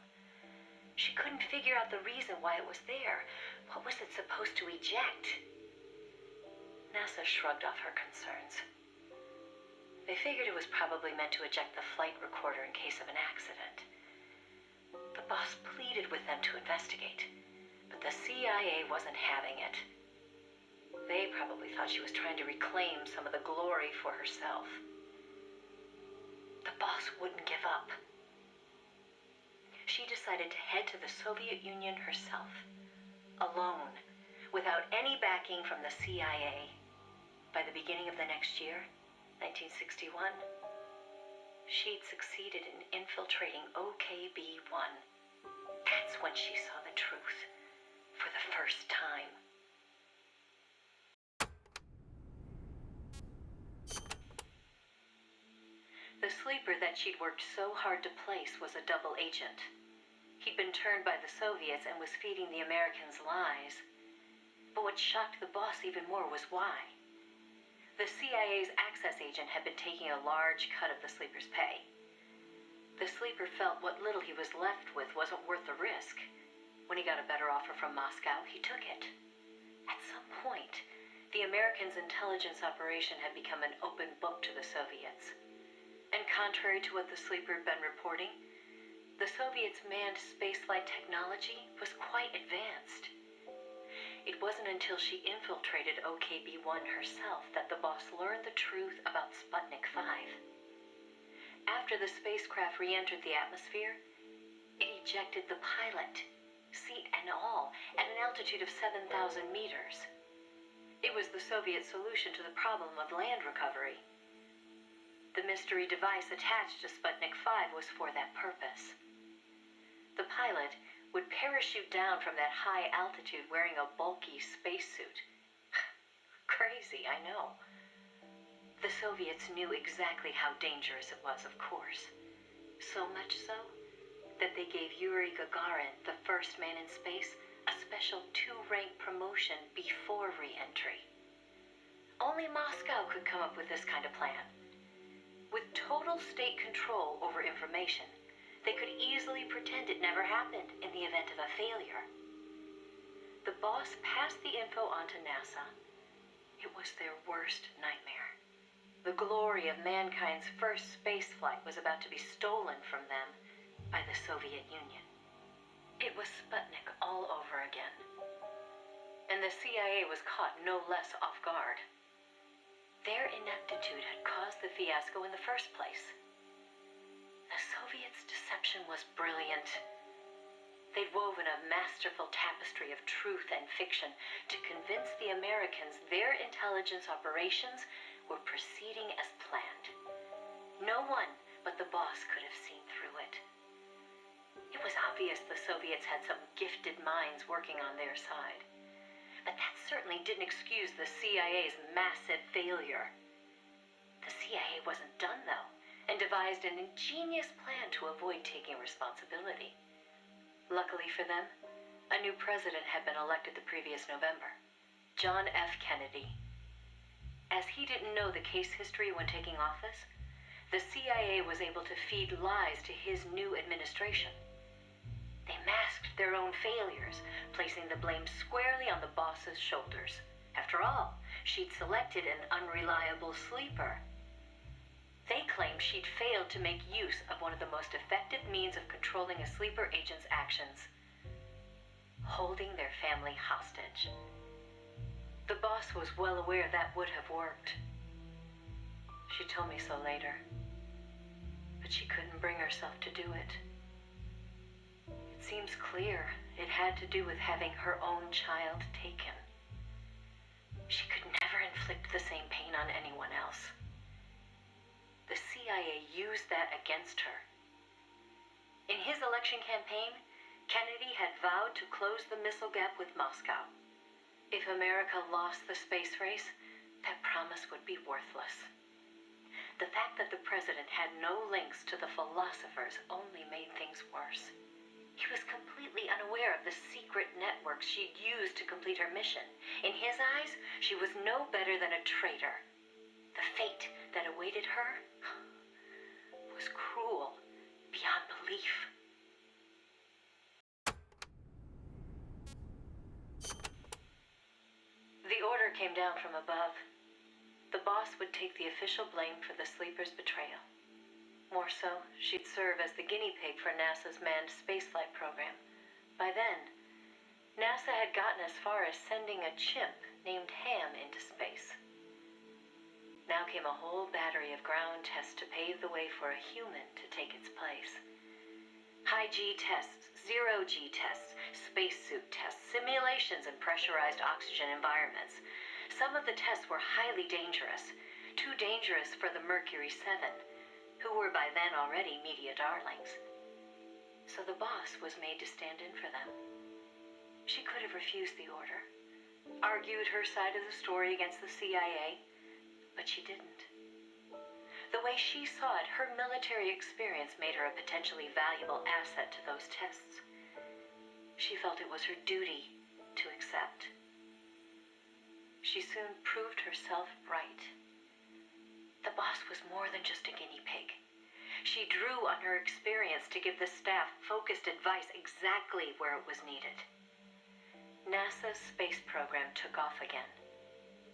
[SPEAKER 14] She couldn't figure out the reason why it was there. What was it supposed to eject? NASA shrugged off her concerns. They figured it was probably meant to eject the flight recorder in case of an accident. The boss pleaded with them to investigate, but the CIA wasn't having it. They probably thought she was trying to reclaim some of the glory for herself. The boss wouldn't give up. She decided to head to the Soviet Union herself, alone, without any backing from the CIA. By the beginning of the next year, 1961, she'd succeeded in infiltrating OKB-1. That's when she saw the truth, for the first time. The sleeper that she'd worked so hard to place was a double agent. He'd been turned by the Soviets and was feeding the Americans lies. But what shocked the boss even more was why. The CIA's access agent had been taking a large cut of the sleeper's pay. The sleeper felt what little he was left with wasn't worth the risk. When he got a better offer from Moscow, he took it. At some point, the Americans' intelligence operation had become an open book to the Soviets. And contrary to what the sleeper had been reporting, the Soviets' manned spaceflight technology was quite advanced. It wasn't until she infiltrated OKB-1 herself that the boss learned the truth about Sputnik 5. After the spacecraft re-entered the atmosphere, it ejected the pilot, seat and all, at an altitude of 7,000 meters. It was the Soviet solution to the problem of land recovery. The mystery device attached to Sputnik 5 was for that purpose. The pilot would parachute down from that high altitude wearing a bulky spacesuit. Crazy, I know. The Soviets knew exactly how dangerous it was, of course. So much so that they gave Yuri Gagarin, the first man in space, a special 2-rank promotion before re-entry. Only Moscow could come up with this kind of plan. With total state control over information, they could easily pretend it never happened in the event of a failure. The boss passed the info on to NASA. It was their worst nightmare. The glory of mankind's first spaceflight was about to be stolen from them by the Soviet Union. It was Sputnik all over again. And the CIA was caught no less off guard. Their ineptitude had caused the fiasco in the first place. The Soviets' deception was brilliant. They'd woven a masterful tapestry of truth and fiction to convince the Americans their intelligence operations were proceeding as planned. No one but the boss could have seen through it. It was obvious the Soviets had some gifted minds working on their side. But that certainly didn't excuse the CIA's massive failure. The CIA wasn't done, though, and devised an ingenious plan to avoid taking responsibility. Luckily for them, a new president had been elected the previous November, John F. Kennedy. As he didn't know the case history when taking office, the CIA was able to feed lies to his new administration. They masked their own failures, placing the blame squarely on the boss's shoulders. After all, she'd selected an unreliable sleeper. They claimed she'd failed to make use of one of the most effective means of controlling a sleeper agent's actions: holding their family hostage. The boss was well aware that would have worked. She told me so later, but she couldn't bring herself to do it. It seems clear it had to do with having her own child taken. She could never inflict the same pain on anyone else. The CIA used that against her. In his election campaign, Kennedy had vowed to close the missile gap with Moscow. If America lost the space race, that promise would be worthless. The fact that the president had no links to the philosophers only made things worse. He was completely unaware of the secret networks she'd used to complete her mission. In his eyes, she was no better than a traitor. The fate that awaited her was cruel beyond belief. The order came down from above. The boss would take the official blame for the sleeper's betrayal. More so, she'd serve as the guinea pig for NASA's manned spaceflight program. By then, NASA had gotten as far as sending a chimp named Ham into space. Now came a whole battery of ground tests to pave the way for a human to take its place. High-G tests, zero-G tests, spacesuit tests, simulations in pressurized oxygen environments. Some of the tests were highly dangerous, too dangerous for the Mercury 7, who were by then already media darlings. So the boss was made to stand in for them. She could have refused the order, argued her side of the story against the CIA, but she didn't. The way she saw it, her military experience made her a potentially valuable asset to those tests. She felt it was her duty to accept. She soon proved herself right. The boss was more than just a guinea pig. She drew on her experience to give the staff focused advice exactly where it was needed. NASA's space program took off again.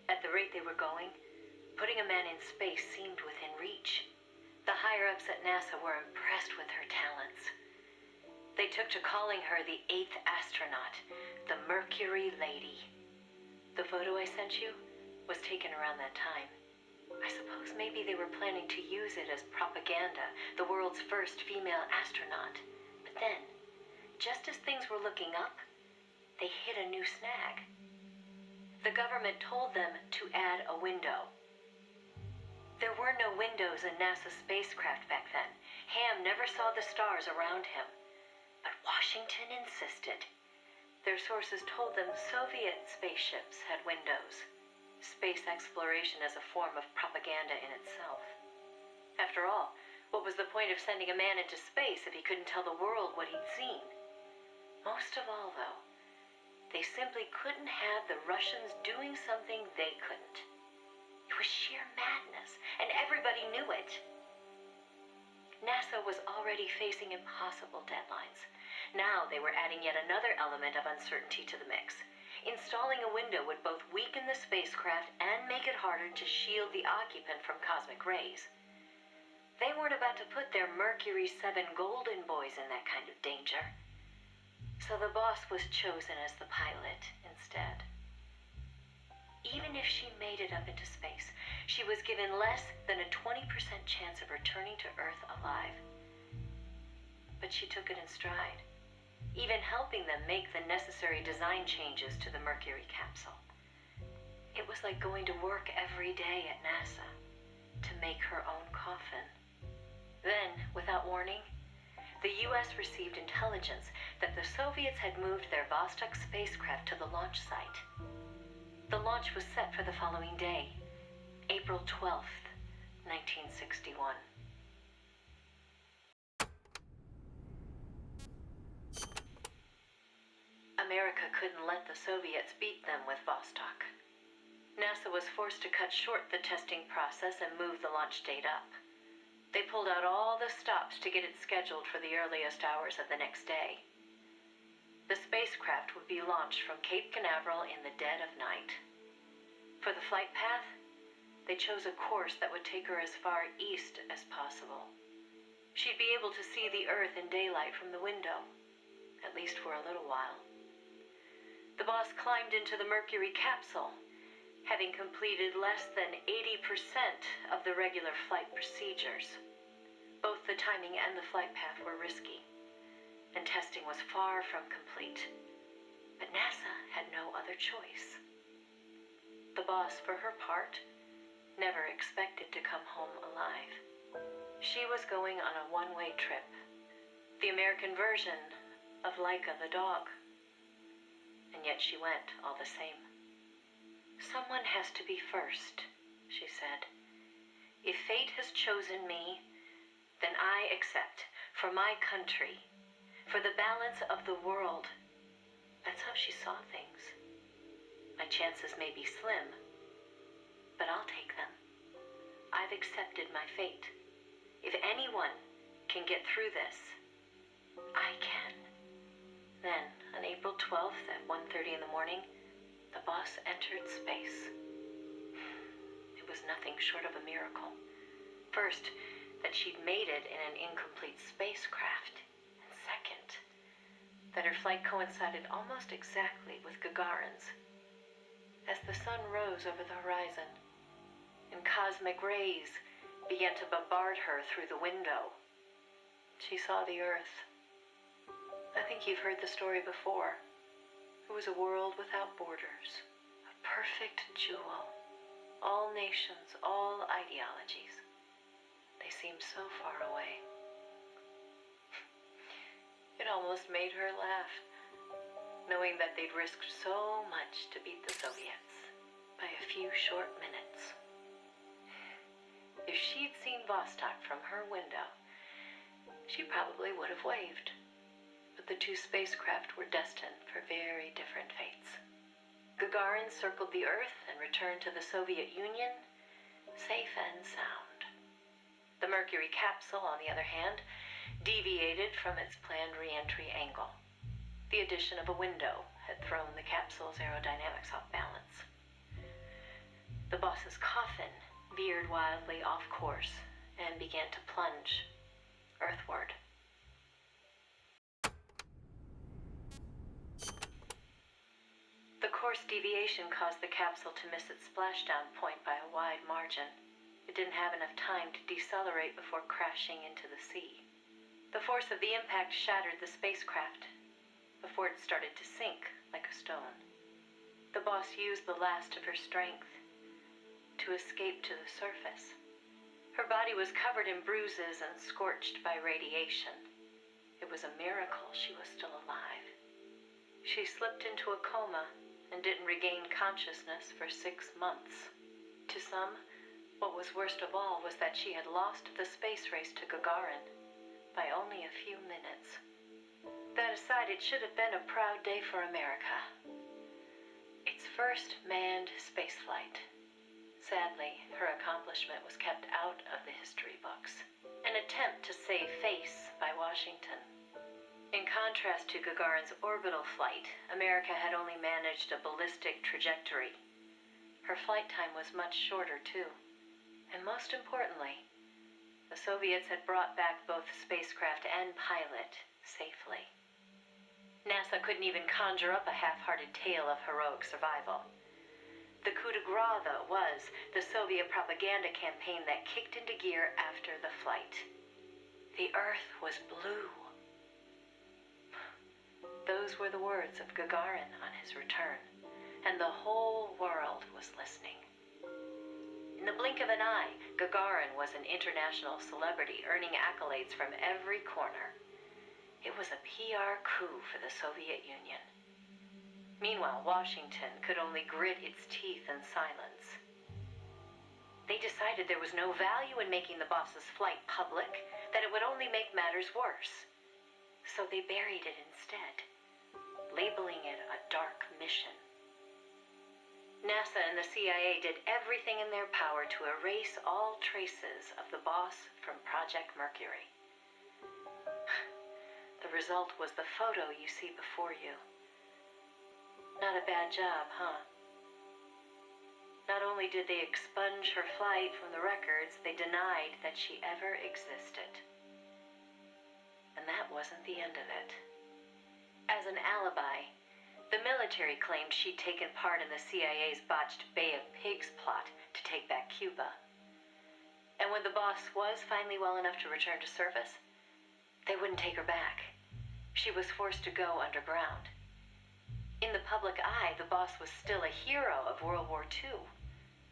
[SPEAKER 14] At the rate they were going, putting a man in space seemed within reach. The higher-ups at NASA were impressed with her talents. They took to calling her the 8th astronaut, the Mercury Lady. The photo I sent you was taken around that time. I suppose maybe they were planning to use it as propaganda, the world's first female astronaut. But then, just as things were looking up, they hit a new snag. The government told them to add a window. There were no windows in NASA's spacecraft back then. Ham never saw the stars around him. But Washington insisted. Their sources told them Soviet spaceships had windows. Space exploration as a form of propaganda in itself. After all, what was the point of sending a man into space if he couldn't tell the world what he'd seen? Most of all, though, they simply couldn't have the Russians doing something they couldn't. It was sheer madness, and everybody knew it. NASA was already facing impossible deadlines. Now they were adding yet another element of uncertainty to the mix. Installing a window would both weaken the spacecraft and make it harder to shield the occupant from cosmic rays. They weren't about to put their Mercury 7 golden boys in that kind of danger. So the boss was chosen as the pilot instead. Even if she made it up into space, she was given less than a 20% chance of returning to Earth alive. But she took it in stride, even helping them make the necessary design changes to the Mercury capsule. It was like going to work every day at NASA to make her own coffin. Then, without warning, the US received intelligence that the Soviets had moved their Vostok spacecraft to the launch site. The launch was set for the following day, April 12th, 1961. America couldn't let the Soviets beat them with Vostok. NASA was forced to cut short the testing process and move the launch date up. They pulled out all the stops to get it scheduled for the earliest hours of the next day. The spacecraft would be launched from Cape Canaveral in the dead of night. For the flight path, they chose a course that would take her as far east as possible. She'd be able to see the Earth in daylight from the window, at least for a little while. The boss climbed into the Mercury capsule, having completed less than 80% of the regular flight procedures. Both the timing and the flight path were risky, and testing was far from complete. But NASA had no other choice. The boss, for her part, never expected to come home alive. She was going on a one-way trip, the American version of Laika the dog. And yet she went all the same. Someone has to be first, she said. If fate has chosen me, then I accept, for my country, for the balance of the world. That's how she saw things. My chances may be slim, but I'll take them. I've accepted my fate. If anyone can get through this, I can. Then, on April 12th at 1:30 in the morning, the boss entered space. It was nothing short of a miracle. First, that she'd made it in an incomplete spacecraft. And second, that her flight coincided almost exactly with Gagarin's. As the sun rose over the horizon, and cosmic rays began to bombard her through the window, she saw the Earth. I think you've heard the story before. It was a world without borders, a perfect jewel. All nations, all ideologies. They seemed so far away. It almost made her laugh, knowing that they'd risked so much to beat the Soviets by a few short minutes. If she'd seen Vostok from her window, she probably would have waved. But the two spacecraft were destined for very different fates. Gagarin circled the Earth and returned to the Soviet Union, safe and sound. The Mercury capsule, on the other hand, deviated from its planned re-entry angle. The addition of a window had thrown the capsule's aerodynamics off balance. The boss's coffin veered wildly off course and began to plunge earthward. The course deviation caused the capsule to miss its splashdown point by a wide margin. It didn't have enough time to decelerate before crashing into the sea. The force of the impact shattered the spacecraft before it started to sink like a stone. The boss used the last of her strength to escape to the surface. Her body was covered in bruises and scorched by radiation. It was a miracle she was still alive. She slipped into a coma and didn't regain consciousness for 6 months. To some, what was worst of all was that she had lost the space race to Gagarin by only a few minutes. That aside, it should have been a proud day for America. Its first manned spaceflight. Sadly, her accomplishment was kept out of the history books. An attempt to save face by Washington. In contrast to Gagarin's orbital flight, America had only managed a ballistic trajectory. Her flight time was much shorter, too. And most importantly, the Soviets had brought back both spacecraft and pilot safely. NASA couldn't even conjure up a half-hearted tale of heroic survival. The coup de grace, though, was the Soviet propaganda campaign that kicked into gear after the flight. The Earth was blue. Those were the words of Gagarin on his return, and the whole world was listening. In the blink of an eye, Gagarin was an international celebrity, earning accolades from every corner. It was a PR coup for the Soviet Union. Meanwhile, Washington could only grit its teeth in silence. They decided there was no value in making the boss's flight public, that it would only make matters worse. So they buried it instead, labeling it a dark mission. NASA and the CIA did everything in their power to erase all traces of the boss from Project Mercury. The result was the photo you see before you. Not a bad job, huh? Not only did they expunge her flight from the records, they denied that she ever existed. And that wasn't the end of it. As an alibi, the military claimed she'd taken part in the CIA's botched Bay of Pigs plot to take back Cuba. And when the boss was finally well enough to return to service, they wouldn't take her back. She was forced to go underground. In the public eye, the boss was still a hero of World War II.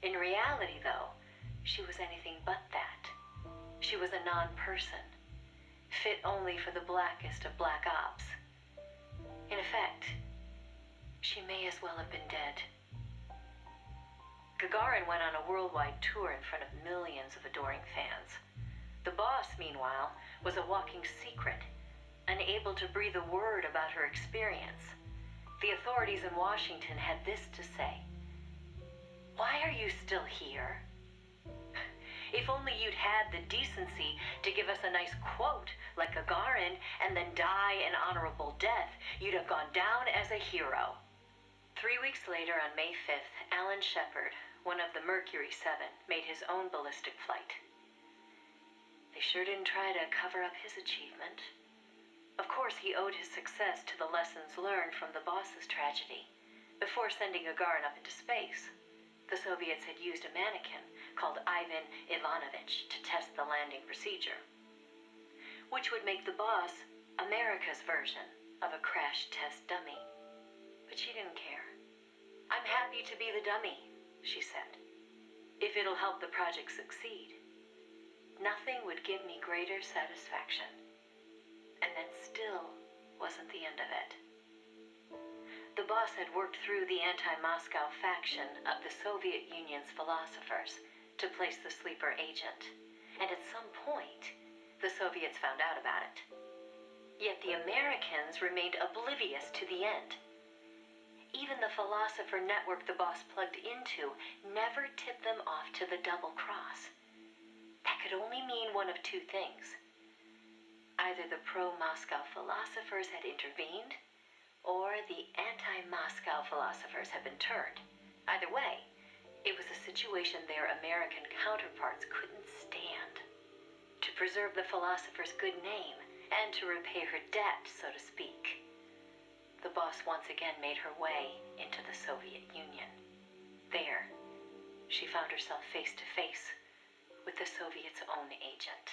[SPEAKER 14] In reality, though, she was anything but that. She was a non-person, fit only for the blackest of black ops. In effect, she may as well have been dead. Gagarin went on a worldwide tour in front of millions of adoring fans. The boss, meanwhile, was a walking secret, unable to breathe a word about her experience. The authorities in Washington had this to say: "Why are you still here? If only you'd had the decency to give us a nice quote like Gagarin and then die an honorable death, you'd have gone down as a hero." 3 weeks later, on May 5th, Alan Shepard, one of the Mercury 7, made his own ballistic flight. They sure didn't try to cover up his achievement. Of course, he owed his success to the lessons learned from the boss's tragedy. Before sending Gagarin up into space, the Soviets had used a mannequin called Ivan Ivanovich to test the landing procedure, which would make the boss America's version of a crash test dummy. But she didn't care. "I'm happy to be the dummy," she said, "if it'll help the project succeed. Nothing would give me greater satisfaction." And that still wasn't the end of it. The boss had worked through the anti-Moscow faction of the Soviet Union's philosophers to place the sleeper agent, and at some point, the Soviets found out about it. Yet the Americans remained oblivious to the end. Even the philosopher network the boss plugged into never tipped them off to the double cross. That could only mean one of two things. Either the pro-Moscow philosophers had intervened, or the anti-Moscow philosophers had been turned. Either way, it was a situation their American counterparts couldn't stand. To preserve the philosopher's good name, and to repay her debt, so to speak, the boss once again made her way into the Soviet Union. There, she found herself face to face with the Soviets' own agent.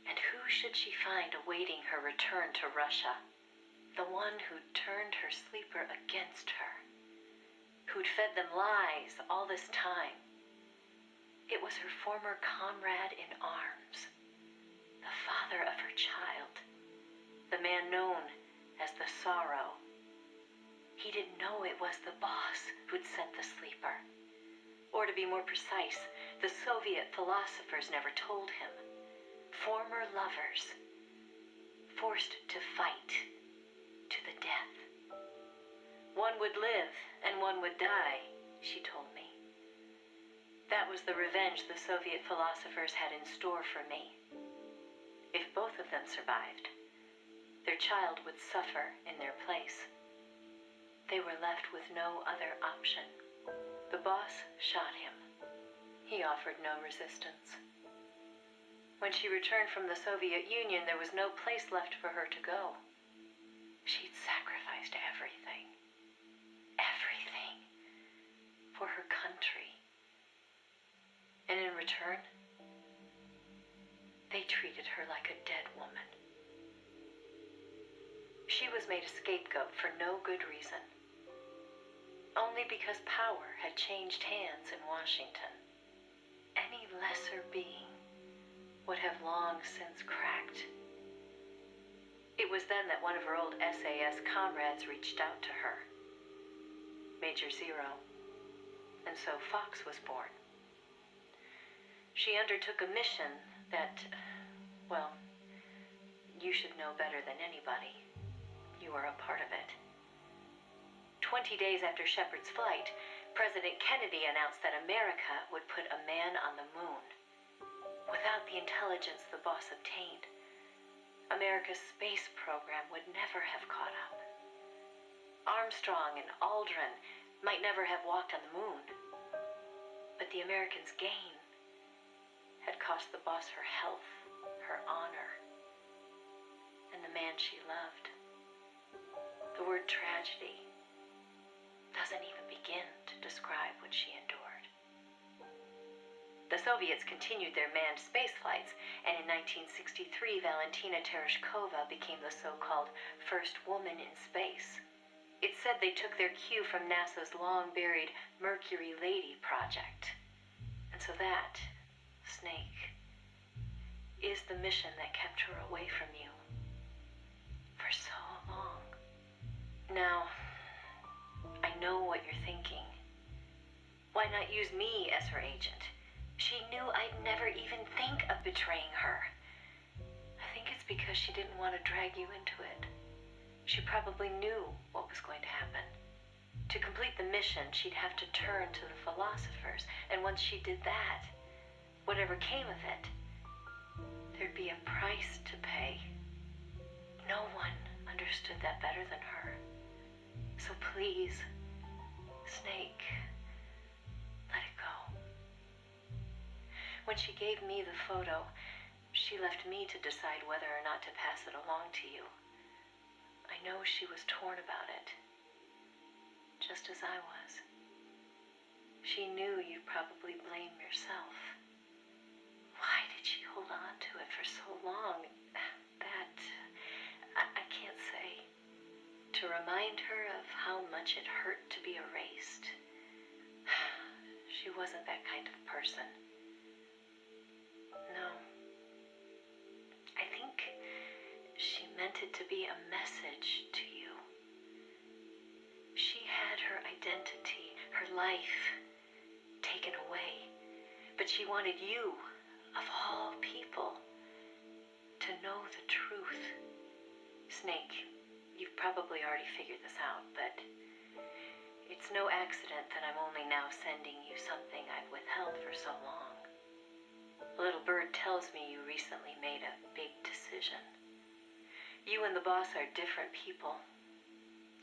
[SPEAKER 14] And who should she find awaiting her return to Russia? The one who'd turned her sleeper against her. Who'd fed them lies all this time. It was her former comrade in arms. The father of her child. The man known as the Sorrow. He didn't know it was the boss who'd sent the sleeper. Or to be more precise, the Soviet philosophers never told him. Former lovers, forced to fight to the death. One would live and one would die, she told me. That was the revenge the Soviet philosophers had in store for me. If both of them survived, their child would suffer in their place. They were left with no other option. The boss shot him. He offered no resistance. When she returned from the Soviet Union, there was no place left for her to go. She'd sacrificed everything. Everything. For her country. And in return, they treated her like a dead woman. She was made a scapegoat for no good reason. Only because power had changed hands in Washington. Any lesser being would have long since cracked. It was then that one of her old SAS comrades reached out to her. Major Zero. And so Fox was born. She undertook a mission that, well, you should know better than anybody. You were a part of it. 20 days after Shepard's flight, President Kennedy announced that America would put a man on the moon. Without the intelligence the boss obtained, America's space program would never have caught up. Armstrong and Aldrin might never have walked on the moon. But the Americans' gain had cost the boss her health, her honor, and the man she loved. The word tragedy doesn't even begin to describe what she endured. The Soviets continued their manned space flights, and in 1963, Valentina Tereshkova became the so-called first woman in space. It said they took their cue from NASA's long-buried Mercury Lady project. And so that, Snake, is the mission that kept her away from you for so long. Now, I know what you're thinking. Why not use me as her agent? She knew I'd never even think of betraying her. I think it's because she didn't want to drag you into it. She probably knew what was going to happen. To complete the mission, she'd have to turn to the philosophers, and once she did that, whatever came of it, there'd be a price to pay. No one understood that better than her. So please, Snake, let it go. When she gave me the photo, she left me to decide whether or not to pass it along to you. I know she was torn about it, just as I was. She knew you'd probably blame yourself. Why did she hold on to it for so long? That, I can't say. To remind her of how much it hurt to be erased. She wasn't that kind of person. No. I think she meant it to be a message to you. She had her identity, her life, taken away. But she wanted you, of all people, to know the truth. Snake, you've probably already figured this out, but it's no accident that I'm only now sending you something I've withheld for so long. A little bird tells me you recently made a big decision. You and the boss are different people.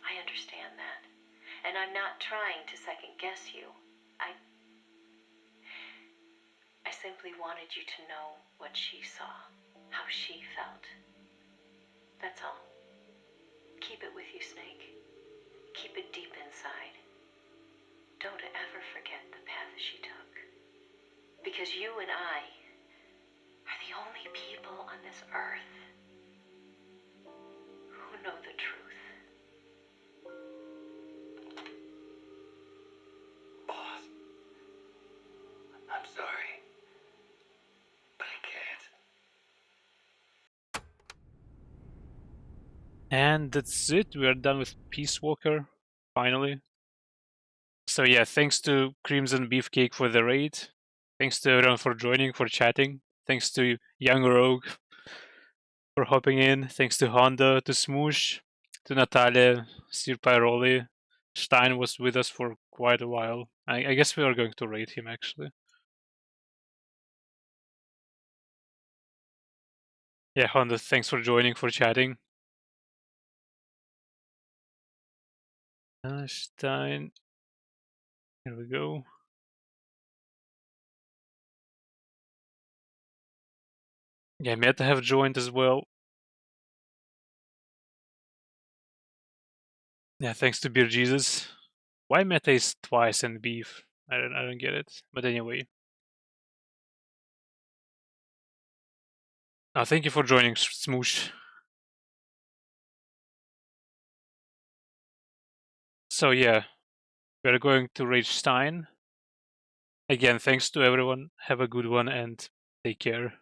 [SPEAKER 14] I understand that. And I'm not trying to second guess you. I simply wanted you to know what she saw, how she felt. That's all. Keep it with you, Snake. Keep it deep inside. don't ever forget the path she took. Because you and I are the only people on this earth who know the truth.
[SPEAKER 12] Boss, I'm sorry, but I can't.
[SPEAKER 1] And that's it. We are done with Peace Walker, finally. So yeah, thanks to Crimson Beefcake for the raid. Thanks to everyone for joining, for chatting. Thanks to Young Rogue for hopping in. Thanks to Honda, to Smoosh, to Natalia, Sir Pyroli. Stein was with us for quite a while. I guess we are going to raid him actually. Yeah, Honda, thanks for joining, for chatting. Stein. Here we go. Yeah, Meta have joined as well. Yeah, thanks to Beer Jesus. Why Meta is twice in beef? I don't get it. But anyway. Thank you for joining, Smoosh. So yeah, we're going to Rage Stein. Again, thanks to everyone. Have a good one and take care.